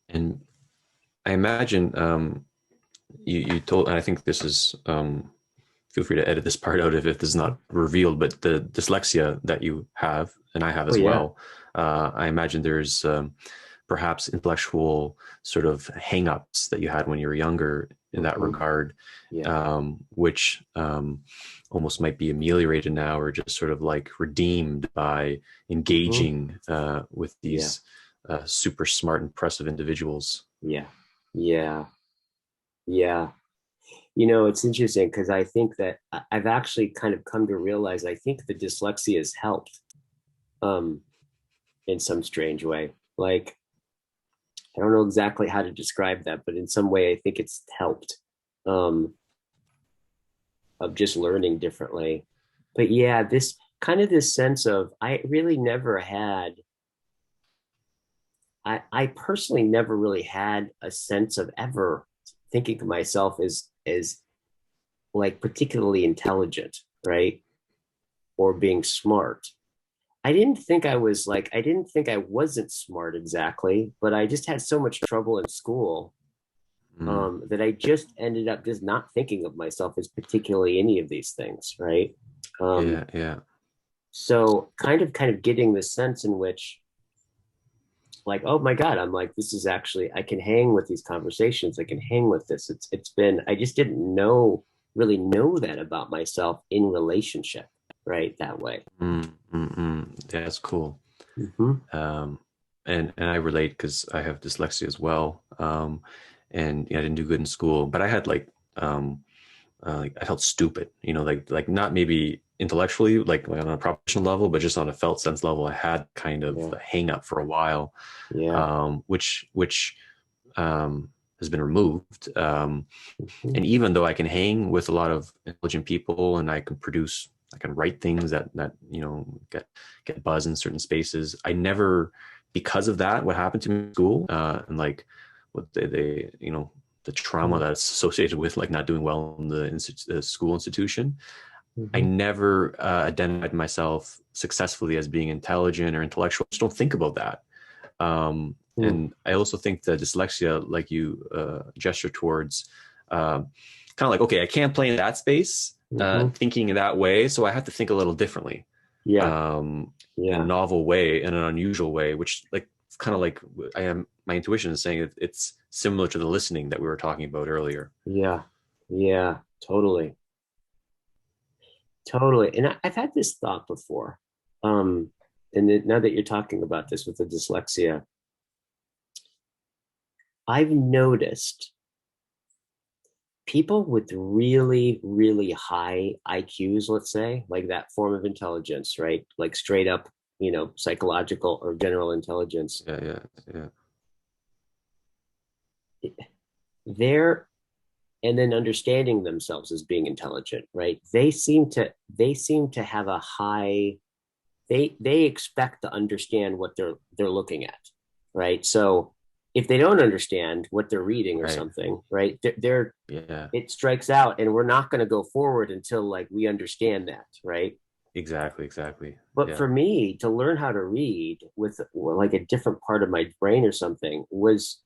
And I imagine you told, and I think this is, feel free to edit this part out if this is not revealed, but the dyslexia that you have and I have Oh as yeah. well, I imagine there's perhaps intellectual sort of hangups that you had when you were younger in that Mm-hmm. regard, Yeah. which almost might be ameliorated now, or just sort of like redeemed by Mm-hmm. engaging with Yeah. these super smart, impressive individuals. Yeah. Yeah. Yeah. It's interesting because I think that I've actually kind of come to realize, I think the dyslexia has helped um, in some strange way. Like, I don't know exactly how to describe that, but in some way, I think it's helped, um, of just learning differently. But yeah, this kind of this sense of, I really never had, I personally never really had a sense of ever thinking of myself as like particularly intelligent, right? Or being smart. I didn't think I wasn't smart exactly, but I just had so much trouble in school Mm. that I just ended up just not thinking of myself as particularly any of these things, right? Um, Yeah, yeah. so kind of getting the sense in which, like, oh my God, I'm like, this is actually, I can hang with these conversations. I can hang with this. It's been, I just didn't really know that about myself in relationship, right? That way. Yeah, that's cool. Mm-hmm. Um, and I relate because I have dyslexia as well. And yeah, I didn't do good in school, but I had like I felt stupid, like not maybe intellectually, like on a professional level, but just on a felt sense level. I had kind of Yeah. a hang up for a while, Yeah. which has been removed. Mm-hmm. And even though I can hang with a lot of intelligent people and I can write things that get buzz in certain spaces. I never, because of that, what happened to me in school, and like what they the trauma that's associated with like not doing well in the school institution. I never identified myself successfully as being intelligent or intellectual. I just don't think about that. And I also think the dyslexia, like you gesture towards, kind of like, okay, I can't play in that space, thinking in that way, so I have to think a little differently, in a novel way, in an unusual way, which like kind of like my intuition is saying it's similar to the listening that we were talking about earlier. Yeah, totally. Totally. And I've had this thought before. And now that you're talking about this with the dyslexia, I've noticed people with really, really high IQs, let's say, like that form of intelligence, right? Like straight up, psychological or general intelligence. Yeah. They're and then understanding themselves as being intelligent, right? They seem to have a high, they expect to understand what they're looking at, right? So if they don't understand what they're reading or something, right, they're it strikes out, and we're not going to go forward until like we understand that, right? Exactly. But for me to learn how to read with like a different part of my brain or something was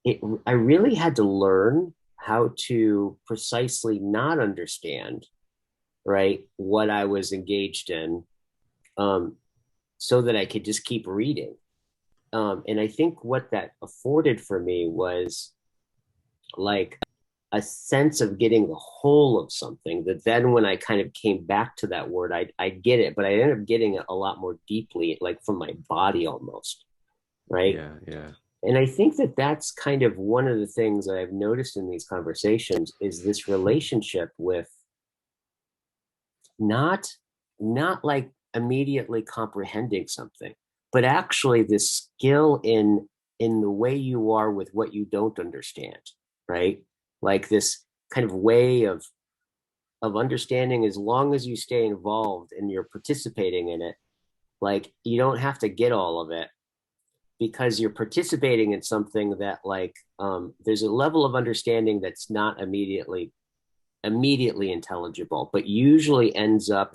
it. I really had to learn how to precisely not understand, right, what I was engaged in, so that I could just keep reading. And I think what that afforded for me was like a sense of getting the whole of something that then when I kind of came back to that word, I get it, but I ended up getting it a lot more deeply, like from my body almost, right? Yeah. And I think that that's kind of one of the things that I've noticed in these conversations is this relationship with not not like immediately comprehending something, but actually this skill in the way you are with what you don't understand, right? Like this kind of way of understanding as long as you stay involved and you're participating in it. Like you don't have to get all of it because you're participating in something that like there's a level of understanding that's not immediately intelligible, but usually ends up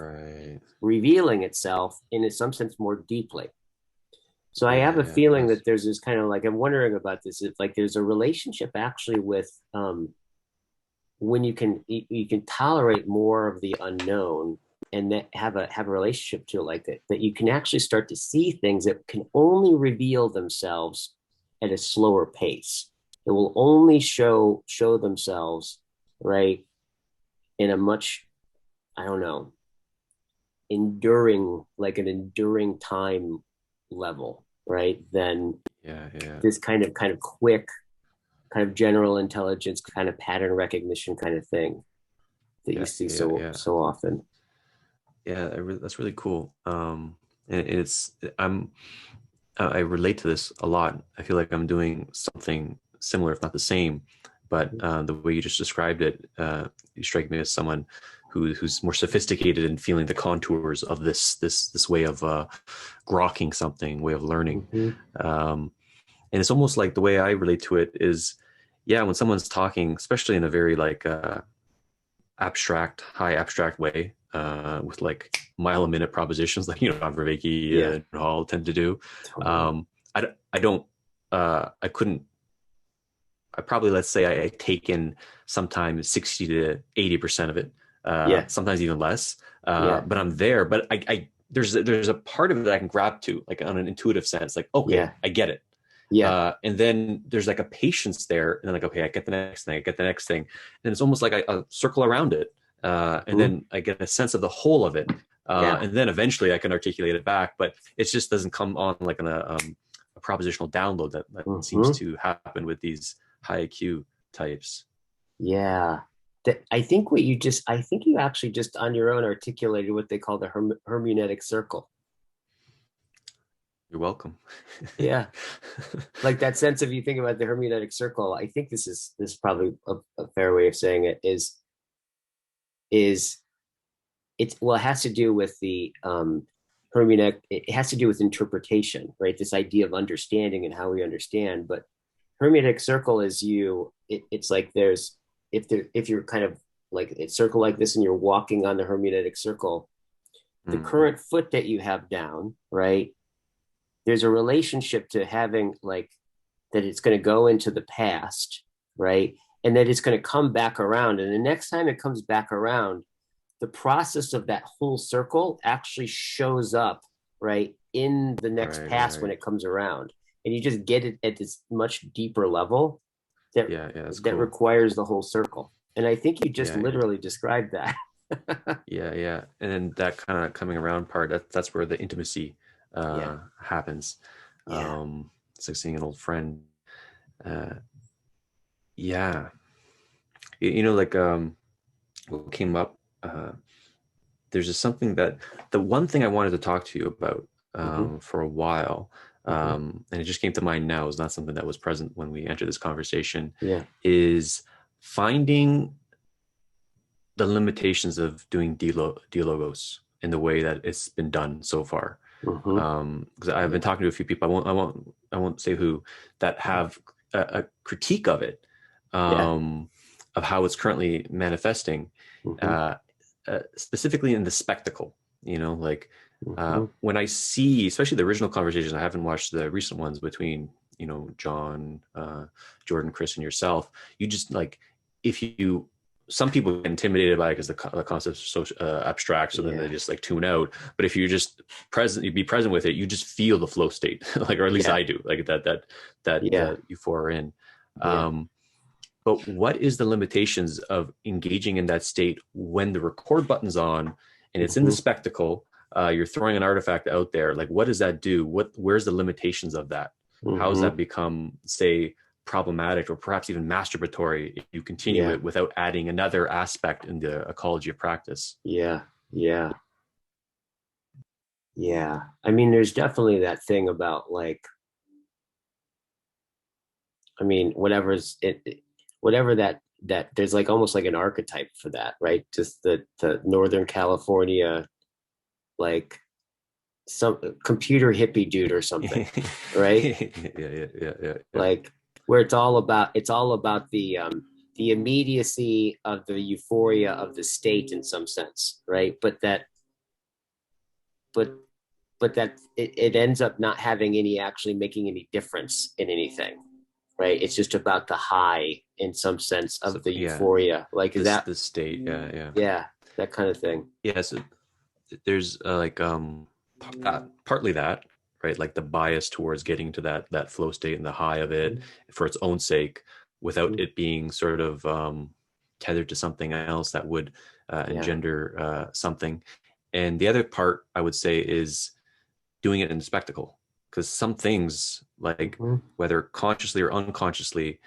revealing itself in some sense more deeply. So I have a feeling that there's this kind of like, I'm wondering about this, if like there's a relationship actually with when you can tolerate more of the unknown and that have a relationship to it like that you can actually start to see things that can only reveal themselves at a slower pace. It will only show themselves, right, in a much, I don't know, like an enduring time level, right? Than this kind of quick, kind of general intelligence, kind of pattern recognition kind of thing that you see so often. That's really cool. And I relate to this a lot. I feel like I'm doing something similar, if not the same. But the way you just described it, you strike me as someone who's more sophisticated in feeling the contours of this way of grokking something, way of learning. And it's almost like the way I relate to it is, when someone's talking, especially in a very like high abstract way, with like mile a minute propositions, like Vervaeke and Hall tend to do. I probably, let's say I take in sometimes 60 to 80% of it, sometimes even less. But I'm there. But there's a part of it that I can grab to, like on an intuitive sense, like, okay, I get it. And then there's like a patience there, and then like, okay, I get the next thing, and it's almost like I circle around it, and then I get a sense of the whole of it, and then eventually I can articulate it back. But it just doesn't come on like a propositional download that seems to happen with these high IQ types. I think you actually just on your own articulated what they call the hermeneutic circle. You're welcome. Like that sense of, you think about the hermeneutic circle, I think this is probably a fair way of saying it is it has to do with the hermeneutic. It has to do with interpretation, right? This idea of understanding and how we understand. But Hermeneutic Circle is it's like there's, if you're kind of like a circle like this and you're walking on the Hermeneutic Circle, the Mm. current foot that you have down, right? There's a relationship to having like that it's going to go into the past, right? And that it's going to come back around. And the next time it comes back around, the process of that whole circle actually shows up, right, in the next Right, pass when right. it comes around. And you just get it at this much deeper level that Yeah, yeah, that's that cool. requires the whole circle. And I think you just Yeah, yeah. literally described that. Yeah, yeah. And then that kind of coming around part, that's where the intimacy Yeah. happens. Yeah. It's like seeing an old friend. Uh, yeah. Like what came up, there's just something that the one thing I wanted to talk to you about Mm-hmm. for a while, Mm-hmm. and it just came to mind now, is not something that was present when we entered this conversation, Yeah. is finding the limitations of doing dialogos in the way that it's been done so far. Mm-hmm. Because I've been Yeah. talking to a few people, I won't say who, that have a critique of it, Yeah. of how it's currently manifesting, Mm-hmm. uh, specifically in the spectacle. Like Mm-hmm. when I see, especially the original conversations, I haven't watched the recent ones between John, Jordan, Chris, and yourself. You just like, if you some people get intimidated by it because the concept is so abstract, so then they Yeah. just like tune out. But if you're just present, you be present with it, you just feel the flow state, like, or at least Yeah. I do, like that Yeah. euphoria in. Yeah. Um, but what is the limitations of engaging in that state when the record button's on and it's in the Mm-hmm. spectacle? You're throwing an artifact out there. Like, what does that do? Where's the limitations of that? How does Mm-hmm. that become, say, problematic or perhaps even masturbatory if you continue Yeah. it without adding another aspect in the ecology of practice? Yeah. Yeah. Yeah. I mean, there's definitely that thing about like, I mean, whatever that there's like almost like an archetype for that, right? Just the Northern California, like some computer hippie dude or something, Yeah, right? yeah, yeah, yeah, yeah, yeah. Like where it's all about the immediacy of the euphoria of the state in some sense, right? But but that it ends up not having any actually making any difference in anything, right? It's just about the high in some sense So of the yeah, euphoria. Like is that, the state, yeah, yeah, yeah, that kind of thing. yeah. So there's like partly that, right, like the bias towards getting to that flow state and the high of it Mm-hmm. for its own sake, without Mm-hmm. it being sort of tethered to something else that would Yeah. engender something. And the other part I would say is doing it in spectacle, because some things, like Mm-hmm. whether consciously or unconsciously,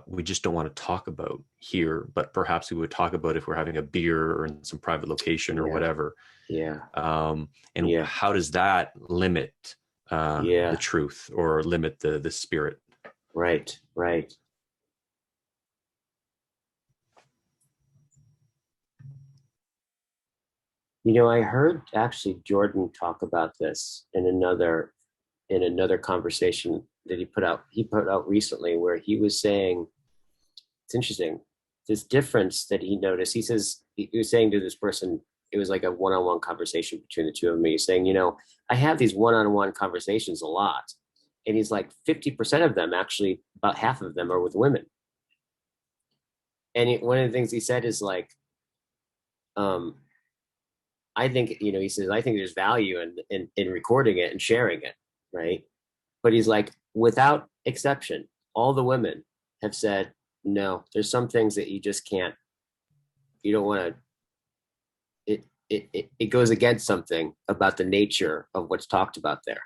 we just don't want to talk about here, but perhaps we would talk about if we're having a beer or in some private location or Yeah. whatever. Yeah. And Yeah. how does that limit the Yeah. truth or limit the spirit? Right. Right. I heard actually Jordan talk about this in another conversation that he put out recently, where he was saying it's interesting, this difference that he noticed. He says he was saying to this person, it was like a one-on-one conversation between the two of them. He's saying, I have these one-on-one conversations a lot, and he's like 50% of them, actually about half of them, are with women. And one of the things he said is like, um, I think, he says, I think there's value in recording it and sharing it, right? But he's like, without exception, all the women have said, no, there's some things that you just can't, you don't want to, it goes against something about the nature of what's talked about there,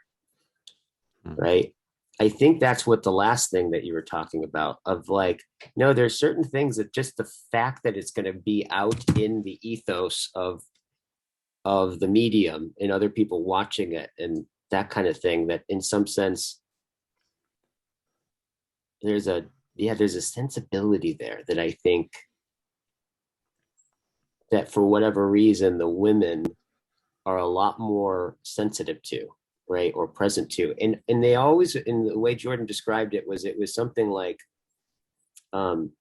Mm. right? I think that's what the last thing that you were talking about, of like, no, there's certain things that just the fact that it's going to be out in the ethos of the medium and other people watching it and that kind of thing, that in some sense there's a there's a sensibility there that I think that for whatever reason the women are a lot more sensitive to. right, or present to. And they always, in the way Jordan described it, was something like, um,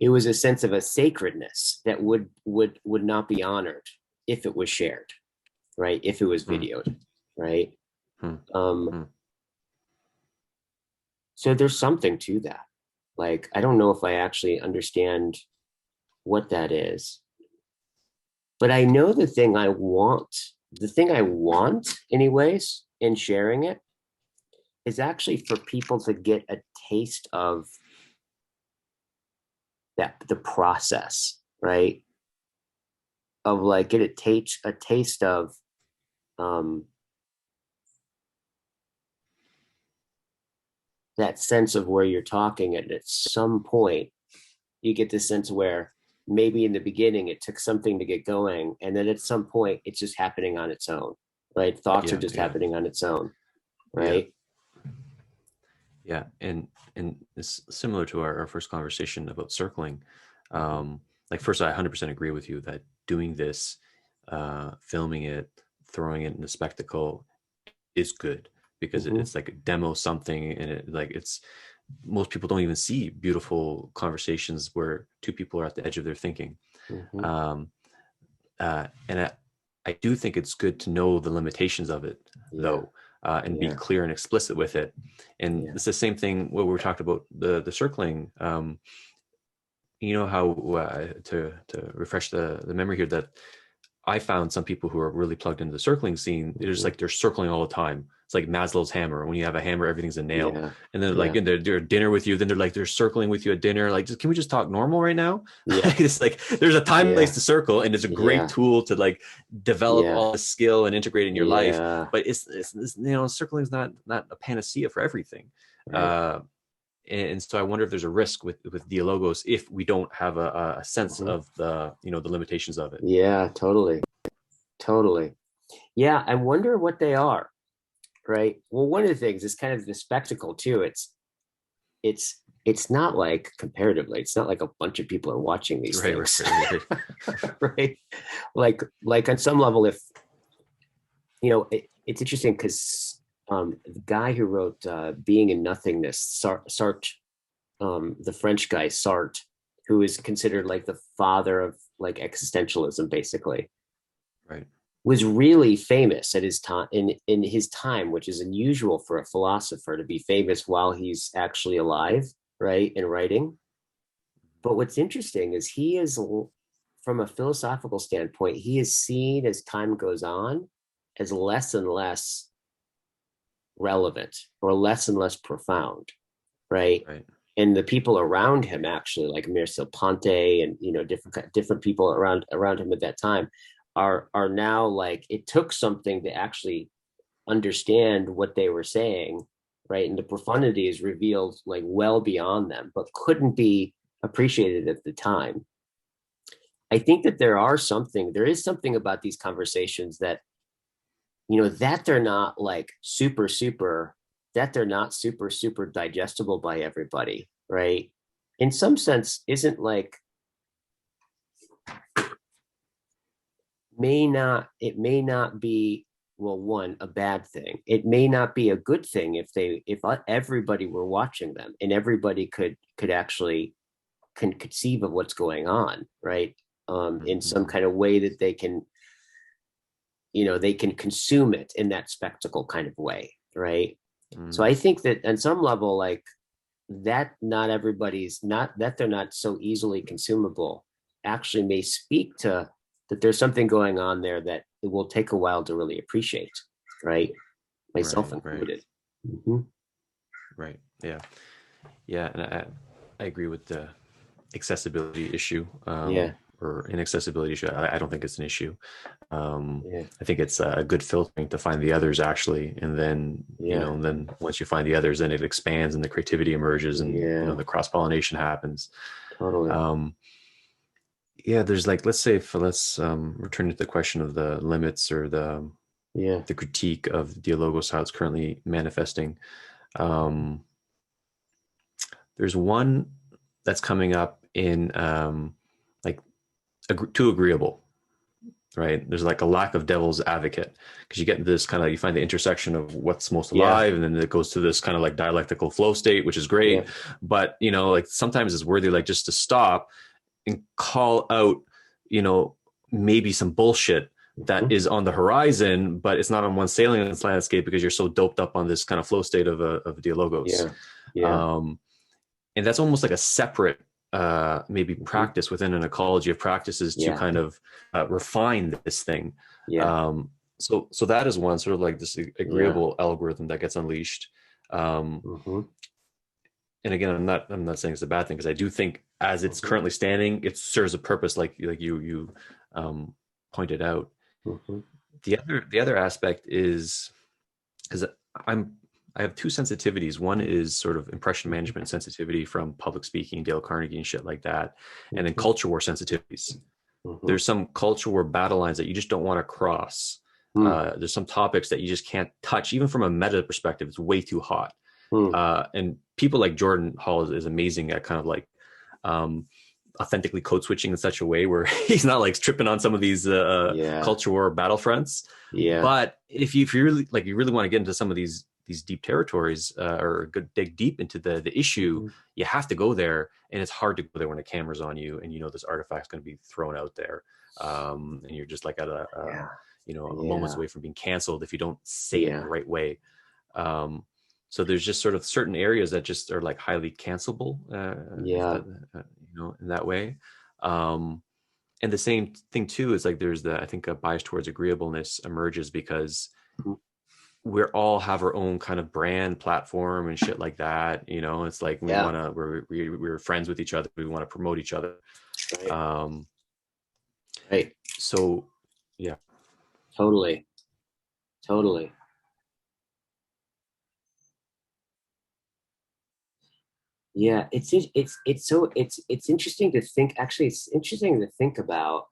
it was a sense of a sacredness that would not be honored if it was shared, right? If it was Hmm. videoed, right? Hmm. Um, Hmm. so there's something to that. Like, I don't know if I actually understand what that is, but I know the thing I want anyways in sharing it is actually for people to get a taste of that, the process, right? Of like get a taste of um that sense of where you're talking, and at some point you get this sense where maybe in the beginning it took something to get going, and then at some point it's just happening on its own, right? Thoughts are Yeah. just Yeah. happening on its own, Yeah. right? Yeah. And it's similar to our first conversation about circling. Um, like first, I 100% agree with you that doing this, filming it, throwing it in a spectacle is good because Mm-hmm. it's like a demo something, and it like it's most people don't even see beautiful conversations where two people are at the edge of their thinking. Mm-hmm. Um, and I do think it's good to know the limitations of it, Yeah. though, and be Yeah. clear and explicit with it. And Yeah. it's the same thing what we were talking about the circling. You know how to refresh the memory here, that I found some people who are really plugged into the circling scene. It's just Mm-hmm. like they're circling all the time. It's like Maslow's hammer. When you have a hammer, everything's a nail. Yeah. And then like Yeah. they're at dinner with you. Then they're circling with you at dinner. Like, just, can we just talk normal right now? Yeah. It's like there's a time and place Yeah. to circle, and it's a great Yeah. tool to like develop Yeah. all the skill and integrate in your life. Yeah. But it's circling is not a panacea for everything. Right. Uh, and so I wonder if there's a risk with dialogos if we don't have a sense Mm-hmm. of the limitations of it. Yeah, totally. Totally. Yeah, I wonder what they are, right? Well, one of the things is kind of the spectacle too. It's not like, comparatively, it's not like a bunch of people are watching these Right, right, things. right, right. Right? Like on some level, if it's interesting because the guy who wrote Being in Nothingness, Sartre, the French guy Sartre, who is considered like the father of like existentialism, basically, Right. was really famous at his time, in his time, which is unusual for a philosopher to be famous while he's actually alive, right, and writing. But what's interesting is he is, from a philosophical standpoint, he is seen as time goes on as less and less relevant or less and less profound, right? Right. And the people around him, actually, like Mircea Ponte, and different people around him at that time, are now like, it took something to actually understand what they were saying, right? And the profundity is revealed like well beyond them, but couldn't be appreciated at the time. I think that there is something about these conversations that, that they're not like that they're not super digestible by everybody, right? In some sense, isn't like, may not be, well, one, a bad thing. It may not be a good thing if everybody were watching them and everybody could actually can conceive of what's going on, right? In some Mm-hmm. kind of way that they can consume it in that spectacle kind of way, right? So Mm-hmm. I think that on some level, like, that not everybody's not that they're not so easily consumable actually may speak to that there's something going on there that it will take a while to really appreciate, right? Myself Right. Right. included. Mm-hmm. Right. Yeah. Yeah. And I agree with the accessibility issue, Yeah. or inaccessibility issue. I don't think it's an issue. Yeah. I think it's a good filtering to find the others, actually, and then Yeah. and then once you find the others, then it expands and the creativity emerges, and Yeah. the cross pollination happens. Totally. Um, yeah, there's like, let's say, for let's return to the question of the limits or Yeah. the critique of Dialogos, how it's currently manifesting. Um, there's one that's coming up in like too agreeable. right? There's like a lack of devil's advocate because you get this kind of, you find the intersection of what's most Yeah. alive, and then it goes to this kind of like dialectical flow state, which is Yeah. great. But, like sometimes it's worthy, like just to stop and call out, maybe some bullshit that Mhm. is on the horizon, but it's not on one salient landscape because you're so doped up on this kind of flow state of dialogos. Yeah. Yeah. Um, and that's almost like a separate maybe Mhm. practice within an ecology of practices to Yeah. kind of refine this thing. Yeah. um, so that is one sort of like this Yeah. agreeable algorithm that gets unleashed. um, Hmm. and again, I'm not saying it's a bad thing, because I do think as it's Hmm. currently standing, it serves a purpose, like you pointed out. Hmm. The other aspect is, because I'm I have two sensitivities. One is sort of impression Hmm. management sensitivity from public speaking, Dale Carnegie and shit like that, and then Hmm. culture war sensitivities. Hmm. There's some culture war battle lines that you just don't want to cross. Hmm. There's some topics that you just can't touch, even from a meta perspective. It's way too hot. Hmm. And people like Jordan Hall is amazing at kind of like um, authentically code switching in such a way where he's not like tripping on some of these Yeah. culture war battlefronts. Yeah. But if you really like, you really want to get into some of these deep territories, or dig deep into the issue, Hmm. you have to go there, and it's hard to go there when the camera's on you, and this artifact's going to be thrown out there, and you're just like at Yeah. a moment's Yeah. away from being canceled if you don't say it the Yeah. right way. um, so there's just sort of certain areas that just are like highly cancelable, if Yeah. that in that way. um, and the same thing too is like there's I think a bias towards agreeableness emerges because Mhm. we're all have our own kind of brand platform and shit like that. It's like we Yeah. want to, we're friends with each other, we want to promote each other. Right. um Right. so yeah. Totally. Totally. Yeah. It's interesting to think. Actually, it's interesting to think about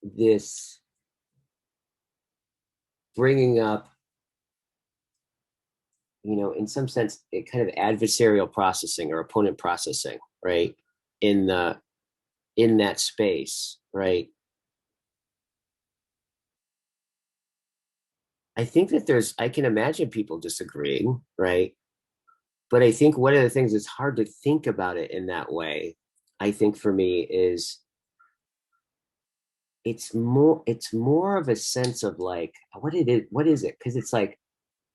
this bringing up, in some sense, a kind of adversarial processing or opponent processing, right? In the in that space, right? I think that I can imagine people disagreeing, right? But I think one of the things that's hard to think about it in that way, I think for me is it's more of a sense of like what is it? Because it's like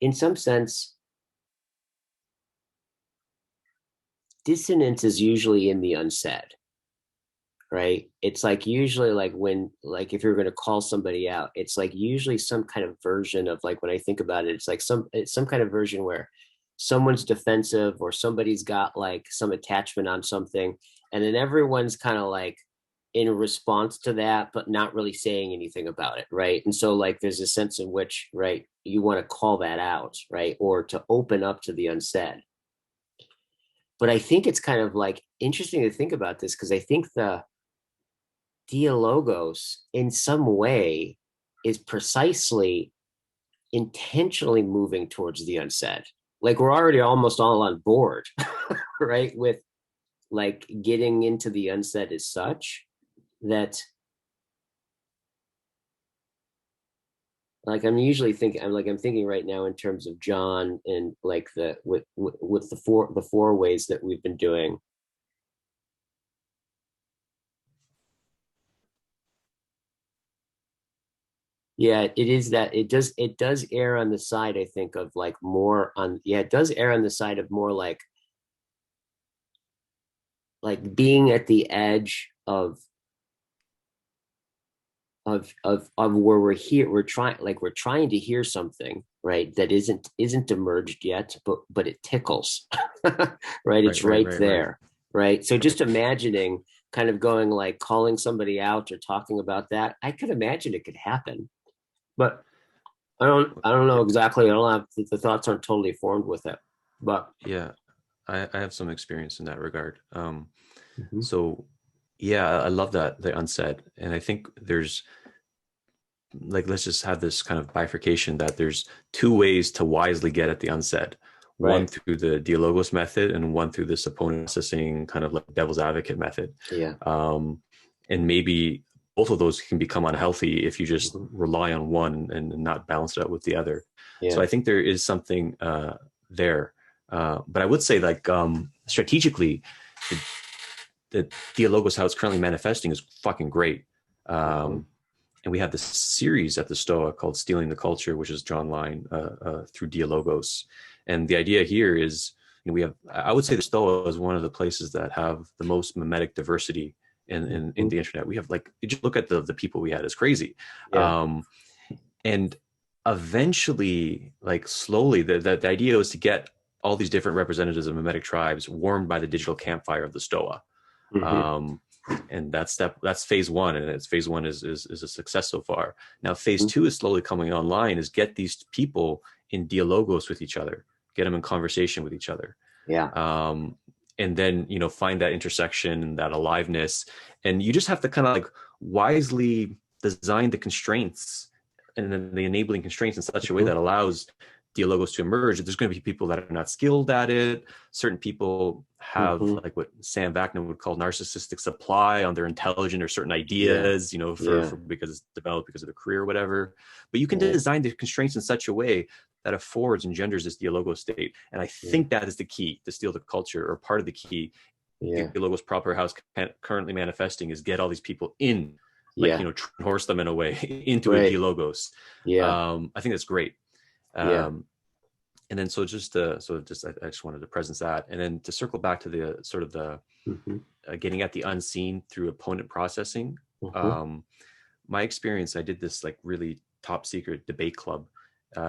in some sense, dissonance is usually in the unsaid, right? It's like usually like when like if you're going to call somebody out, it's like usually some kind of version of like when I think about it, it's some kind of version where someone's defensive or somebody's got like some attachment on something, and then everyone's kind of like in response to that, but not really saying anything about it, right? And so like there's a sense in which, right, you want to call that out, right, or to open up to the unsaid. But I think it's kind of like interesting to think about this because I think the dialogos in some way is precisely intentionally moving towards the unsaid. Like we're already almost all on board, right? With like getting into the unsaid as such that like I'm thinking right now in terms of John and like the with the four ways that we've been doing. Yeah, it is that it does err on the side, I think, of like more on yeah, it does err on the side of more like being at the edge of where we're trying to hear something, right, that isn't emerged yet, but it tickles. Right, Right, it's right, right right, right, there, right? So right. just imagining kind of going like calling somebody out or talking about that, I could imagine it could happen, but I don't know exactly. I don't have the thoughts aren't totally formed with it, but Yeah, I have some experience in that regard. mhm. So yeah, I love that, the unsaid. And I think there's like, let's just have this kind of bifurcation that there's two ways to wisely get at the unsaid. One Right, through the dialogos method, and one through this opponent processing kind of like devil's advocate method. yeah, Um, and maybe both of those can become unhealthy if you just Mhm. rely on one and not balance it out with the other. So Yeah. I think there is something there. But I would say, like, strategically, the Dialogos, how it's currently manifesting, is fucking great. Mhm. And we have this series at the Stoa called Stealing the Culture, which is drawn line through Dialogos. And the idea here is, we have, I would say the Stoa is one of the places that have the most mimetic diversity in Mhm. the internet. We have, like, you just look at the people we had, it's crazy. Yeah. And eventually, like, slowly, the idea was to get all these different representatives of mimetic tribes warmed by the digital campfire of the Stoa. Mhm. Um, and that's phase one, and it's phase one is a success so far. Now phase Mhm. two is slowly coming online, is get these people in dialogos with each other, get them in conversation with each other. Yeah. um, and then, find that intersection, that aliveness, and you just have to kind of, like, wisely design the constraints and then the enabling constraints in such a way Mhm. that allows dialogos to emerge. There's going to be people that are not skilled at it. Certain people have, Mhm. like, what Sam Vaknin would call narcissistic supply on their intelligent or certain Yeah. ideas, Yeah. for because it's developed because of the career or whatever. But you can Right. design the constraints in such a way that affords, engenders this dialogo state. And I Yeah. think that is the key to steal the culture, or part of the key. Yeah. Dialogos proper, how it's currently manifesting, is get all these people in, like, Yeah. horse them in a way into a Right. dialogos. Yeah. I think that's great. Yeah. Um, and then, I just wanted to presence that, and then to circle back to the sort of the Mhm. getting at the unseen through opponent processing. Mhm. Um, my experience, I did this, like, really top secret debate club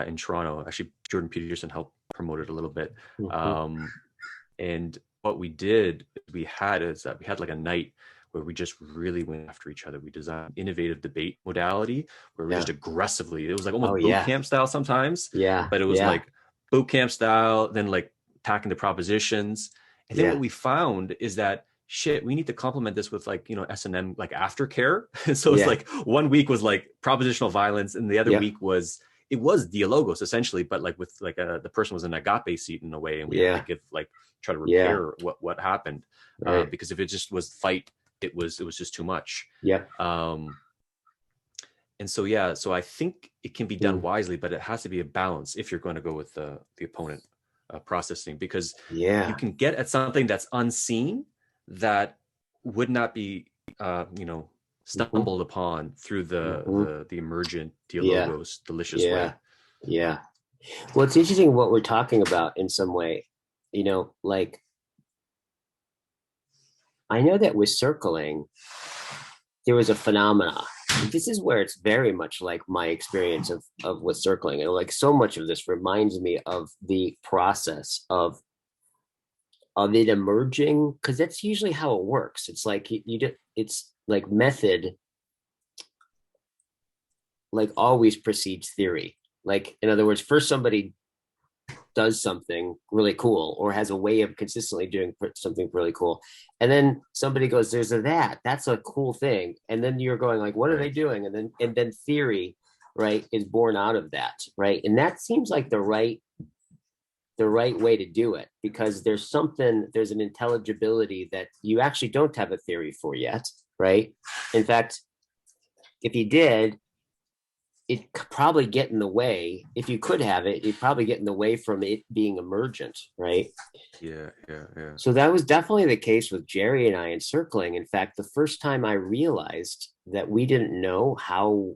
in Toronto. Actually, Jordan Peterson helped promote it a little bit. Mhm. Um, and what we did, we had like a night where we just really went after each other. We designed innovative debate modality where we just Yeah. aggressively, it was like Oh almost boot yeah. camp style sometimes, Yeah. but it was Yeah. like boot camp style, then, like, attacking the propositions. And then what Yeah. we found is that, shit, we need to complement this with, like, S&M, like, aftercare. So it's Yeah. like one week was like propositional violence, and the other Yep. week was, it was dialogos essentially, but, like, with, like, the person was an agape seat in a way, and we had to Yeah. give, like, try to Yeah. repair what happened, Right. because if it just was fight, it was just too much. Yep. um and so, yeah, so I think it can be done Mm. wisely, but it has to be a balance if you're going to go with the opponent processing, because you Yeah. can get at something that's unseen, that would not be Mhm. stumbled upon through Mhm. the emergent Yeah. dialogos delicious Yeah. way. Yeah. Well, it's interesting what we're talking about in some way. Like, I know that with circling, there was a phenomena. This is where it's very much like my experience of with circling. And like so much of this reminds me of the process of it emerging, because that's usually how it works. It's like it's like method, like, always precedes theory. Like, in other words, first somebody does something really cool or has a way of consistently doing something really cool, and then somebody goes, there's that's a cool thing, and then you're going like, what are they Right. doing? And then theory, right, is born out of that, right? And that seems like the right way to do it, because there's an intelligibility that you actually don't have a theory for yet, right? In fact, if you did, it could probably get in the way. If you could have it, it'd probably get in the way from it being emergent, right? Yeah, yeah, yeah. So that was definitely the case with Jerry and I in circling. In fact, the first time I realized that we didn't know how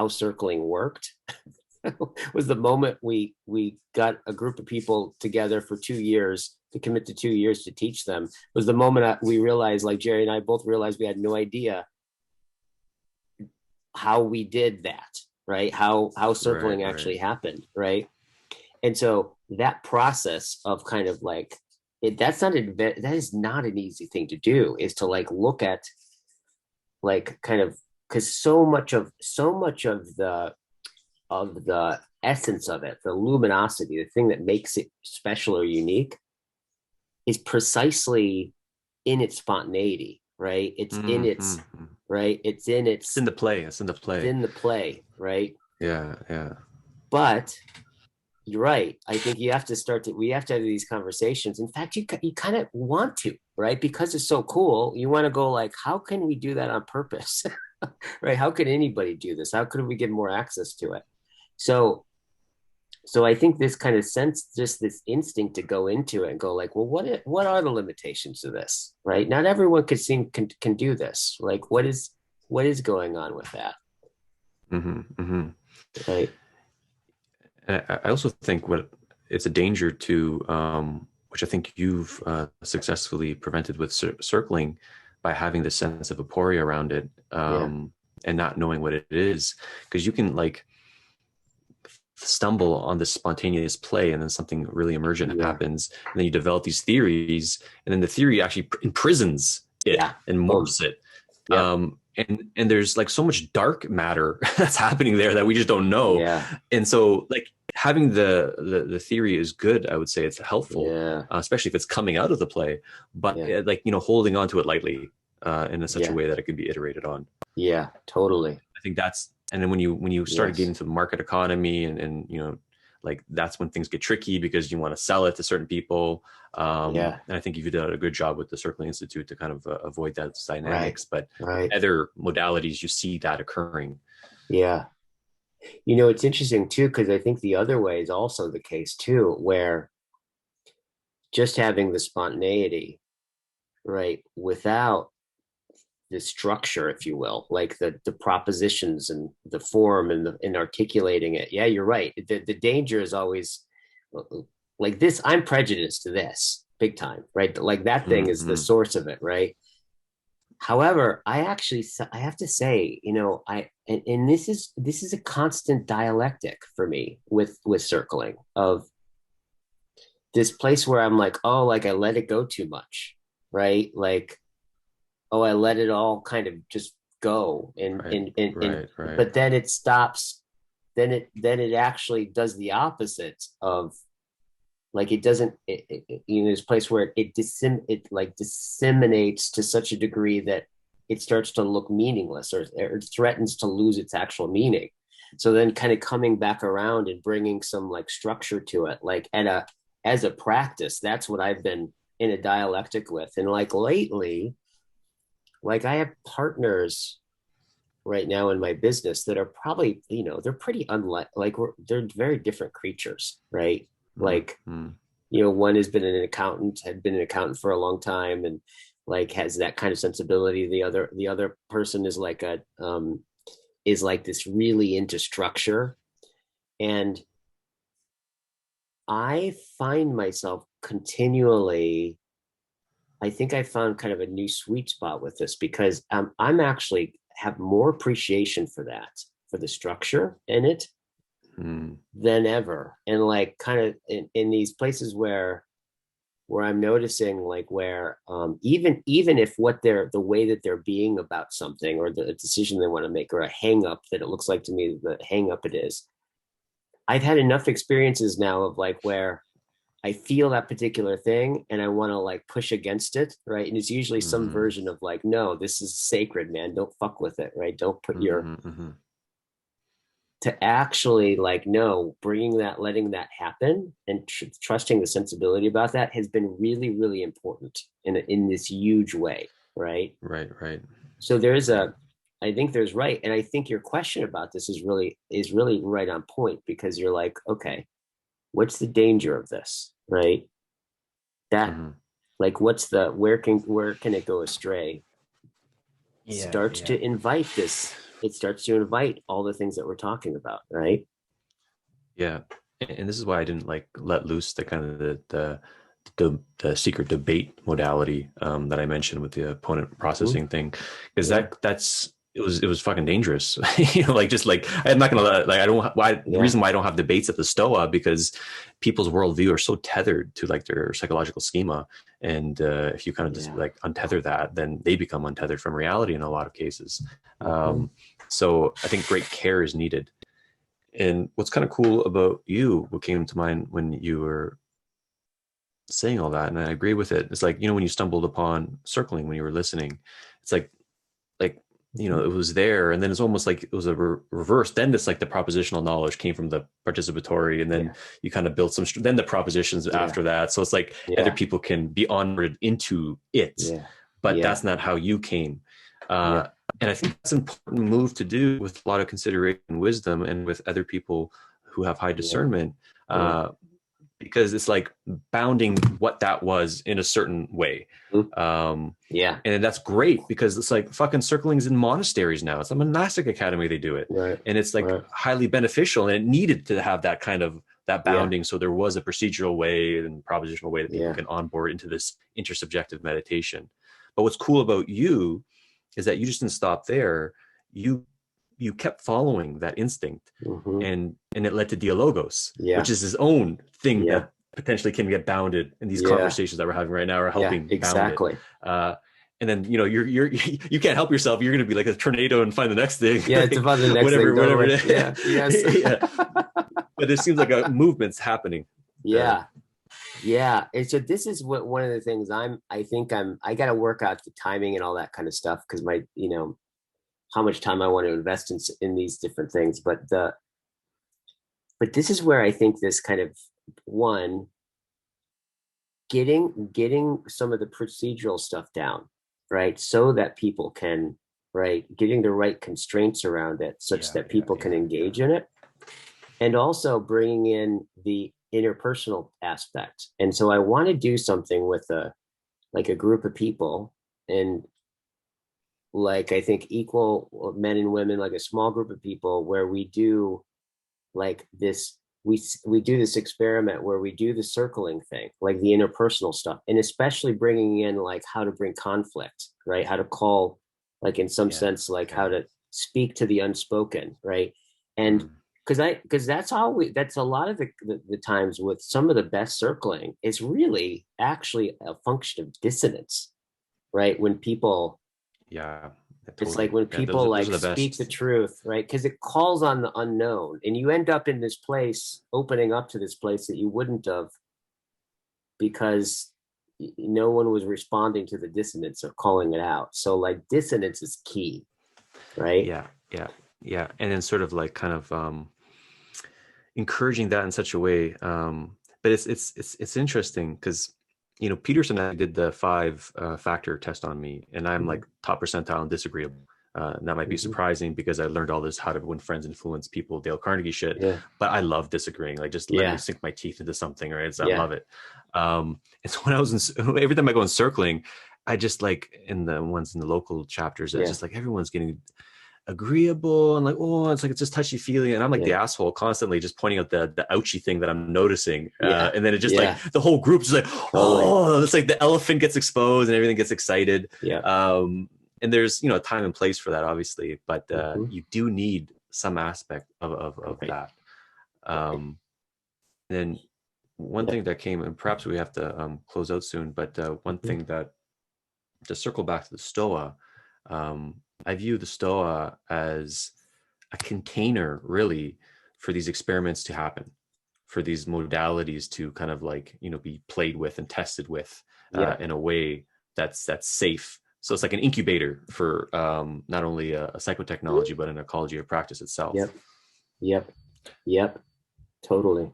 circling worked was the moment we got a group of people together for 2 years, to commit to 2 years to teach them. Was the moment we realized, like, Jerry and I both realized we had no idea how we did that, right? How Right, circling right. actually happened, right? And so that process of kind of like that is not an easy thing to do, is to like look at, like, kind of, because so much of the essence of it, the luminosity, the thing that makes it special or unique, is precisely in its spontaneity, right? It's in its Mm-hmm. right. It's in It's in its the play. It's in the it's play. in the play, right? Yeah, yeah. But you're right. I think you have to we have to have these conversations. In fact, you kind of want to, right? Because it's so cool. You want to go like, how can we do that on purpose? Right? How could anybody do this? How could we get more access to it? So, so I think this kind of sense, just this instinct to go into it and go like, well, what are the limitations of this? Right? Not everyone can do this. Like, what is going on with that? Mm-hmm, mm-hmm. Right? And I also think what it's a danger to, which I think you've successfully prevented with circling by having this sense of aporia around it, Yeah. and not knowing what it is, because you can like stumble on this spontaneous play and then something really emergent Yeah. happens, and then you develop these theories, and then the theory actually imprisons it Yeah. and Boom. morphs it. Yep. And there's like so much dark matter that's happening there that we just don't know. Yeah. And so like having the theory is good. I would say it's helpful, Yeah. especially if it's coming out of the play, but Yeah. like, holding on to it lightly, in such a Yeah. way that it could be iterated on. Yeah. Totally. I think that's, and then when you started getting Yes. to the market economy, and like that's when things get tricky because you want to sell it to certain people. Yeah. And I think you've done a good job with the Circling Institute to kind of avoid those Right. dynamics. But Right. other modalities, you see that occurring. Yeah. You know, it's interesting too, because I think the other way is also the case too, where just having the spontaneity, right, without the structure, if you will, like the propositions and the form and and articulating it. Yeah, you're right. The danger is always like this. I'm prejudiced to this big time, right? Like that thing is the Mm-hmm. source of it, right? However, I have to say, you know, and this is a constant dialectic for me with circling of this place where I'm like, oh, like I let it go too much, right? Like, oh, I let it all kind of just go, Right, and right, right. but then it stops. Then it actually does the opposite of like it doesn't you know this place where it like disseminates to such a degree that it starts to look meaningless, or threatens to lose its actual meaning. So then kind of coming back around and bringing some like structure to it, like at a as a practice, that's what I've been in a dialectic with. And like lately, like I have partners right now in my business that are probably, you know, they're pretty unlike, like they're very different creatures, right? Like, Mm-hmm. you know, one has been an accountant, had been an accountant for a long time, and like has that kind of sensibility. The other person is like this really into structure. And I find myself continually, I think I found kind of a new sweet spot with this because I'm actually have more appreciation for that, for the structure in it Mm-hmm. than ever. And like kind of in these places where I'm noticing like where even if what they're the way that they're being about something or the decision they want to make or a hang up that it looks like to me the hang up it is, I've had enough experiences now of like where I feel that particular thing and I want to like push against it, right? And it's usually some Mm-hmm. version of like, no, this is sacred, man. Don't fuck with it, right? Don't put your Mm-hmm. Mm-hmm. to actually like no, bringing that, letting that happen, and trusting the sensibility about that has been really, really important in this huge way, right? Right, right. So there's a, I think there's right, and I think your question about this is really right on point because you're like, okay, what's the danger of this, right? That Mm-hmm. like where can it go astray? Yeah, Starts yeah. to invite this. It starts to invite all the things that we're talking about, right? Yeah, and this is why I didn't like let loose the kind of the secret debate modality, that I mentioned with the opponent Mm-hmm. processing thing, because Yeah, it was fucking dangerous. Like just like I'm not gonna let, like I don't why the yeah, reason why I don't have debates at the Stoa, because people's worldview are so tethered to like their psychological schema, and if you kind of just yeah. like untether that, then they become untethered from reality in a lot of cases. Mm-hmm. Um, so I think great care is needed. And what's kind of cool about you, what came to mind when you were saying all that, and I agree with it, it's like, when you stumbled upon circling when you were listening, it's like Mhm. it was there, and then it's almost like it was a reverse. Then this like the propositional knowledge came from the participatory, and then Yeah. you kind of built then the propositions Yeah. after that. So it's like other Yeah. people can be onboarded into it, Yeah. but Yeah. that's not how you came. Yeah. And I think that's an important move to do with a lot of consideration and wisdom, and with other people who have high Yeah. discernment. Yeah. Because it's like bounding what that was in a certain way. Mhm. Um, Yeah. and that's great because it's like fucking circling's in monasteries now. It's a monastic academy, they do it. Right. And it's like Right. highly beneficial, and it needed to have that kind of that Yeah. bounding. So there was a procedural way and propositional way that people Yeah. can onboard into this intersubjective meditation. But what's cool about you is that you just didn't stop there. You kept following that instinct, Hmm. and it led to dialogos, Yeah. which is his own thing Yeah. that potentially can get bounded. And these Yeah. conversations that we're having right now are Yeah. helping bound it. Exactly. Uh, and then you can't help yourself. You're going to be like a tornado and find the next thing, Yeah. It's like about the next thing. whatever it Totally. is. Yeah. Yes. Yeah. But it seems like a movement's happening. Yeah. Yeah. And so this is what one of the things I got to work out the timing and all that kind of stuff because how much time I want to invest in these different things. But this is where I think this kind of one getting some of the procedural stuff down, right? So that people can, right, getting the right constraints around it such Yeah, that yeah, people can yeah, engage in it, and also bringing in the interpersonal aspect. And so I want to do something with a group of people, and like I think equal men and women, like a small group of people where we do like this we do this experiment where we do the circling thing, like the interpersonal stuff, and especially bringing in like how to bring conflict, right? How to call, like in some yeah, sense, like yeah. how to speak to the unspoken, right? And Mm, because that's a lot of the times with some of the best circling is really actually a function of dissonance, right? When people yeah, yeah, it's like totally. when Yeah, people those are like the speak the best. truth, right? Because it calls on the unknown, and you end up in this place, opening up to this place that you wouldn't have because no one was responding to the dissonance or calling it out. So, like, dissonance is key, right? Yeah, yeah, yeah. And then sort of like kind of encouraging that in such a way. But it's interesting because Peterson and I did the five factor test on me, and I'm Mm-hmm. like top percentile and disagreeable. And that might be Mm-hmm. surprising because I learned all this how to win friends, influence people, Dale Carnegie shit. Yeah, But I love disagreeing. Like just let me yeah, sink my teeth into something, right? So I yeah, love it. And so when I was every time I go in circling, I just like in the ones in the local chapters, it's yeah, just like everyone's getting agreeable and like, oh, it's just touchy feely, and I'm like the yeah, asshole constantly just pointing out the ouchy thing that I'm noticing, yeah, and then it just like yeah, the whole group is like, totally. oh, it's like the elephant gets exposed and everything gets excited. Yeah. And there's a time and place for that, obviously, but Mm-hmm. you do need some aspect of Right, that. right. um and then one Yeah. thing that came, and perhaps we have to close out soon, but one Mm-hmm. thing that, to circle back to the Stoa, um, I view the Stoa as a container, really, for these experiments to happen, for these modalities to kind of like be played with and tested with Yeah. in a way that's safe. So it's like an incubator for not only a psychotechnology but an ecology of practice itself. Yep. Yep. Yep. Totally.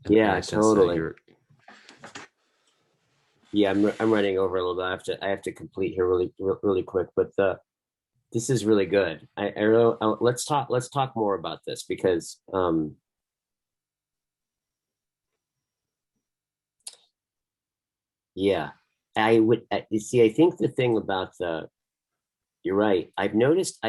And Yeah. I sense Totally. you're Yeah, I'm running over a little bit. I have to complete here really quick, but this is really good. I really, let's talk more about this because yeah, you see, I think the thing about the you're right. I've noticed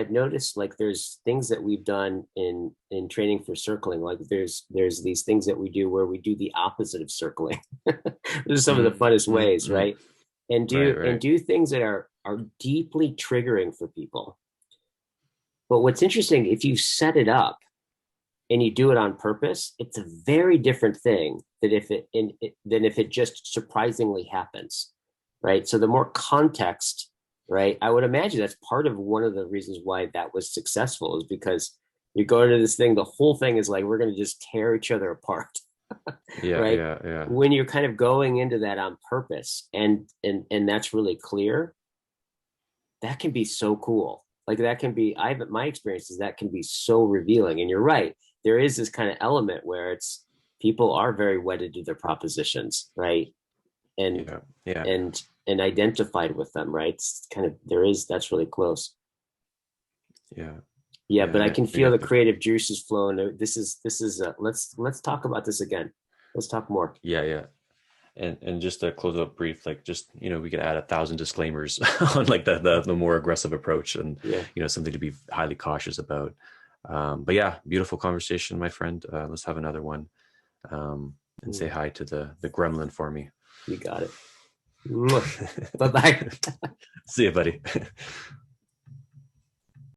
like there's things that we've done in training for circling. Like there's these things that we do where we do the opposite of circling. This is some of the mm, funnest mm, ways, mm. right? And Right, right. do things that are deeply triggering for people. But what's interesting, if you set it up and you do it on purpose, it's a very different thing than if it just surprisingly happens, right? So the more context, right? I would imagine that's part of one of the reasons why that was successful is because you go into this thing, the whole thing is like we're going to just tear each other apart, Yeah, right? yeah, yeah. When you're kind of going into that on purpose, and that's really clear, that can be so cool. Like that can be, my experience is that can be so revealing. And you're right. There is this kind of element where it's people are very wedded to their propositions, right? And Yeah. Yeah. and identified with them, right? It's kind of that's really close. Yeah. Yeah, Yeah. but I can Yeah. feel the creative juices flowing. This is let's talk about this again. Let's talk more. Yeah. Yeah. And just to close up brief, like just, we could add 1,000 disclaimers on like the more aggressive approach, and Yeah. something to be highly cautious about. But yeah, beautiful conversation, my friend. Let's have another one, and say hi to the gremlin for me. You got it. Bye bye. See you, buddy.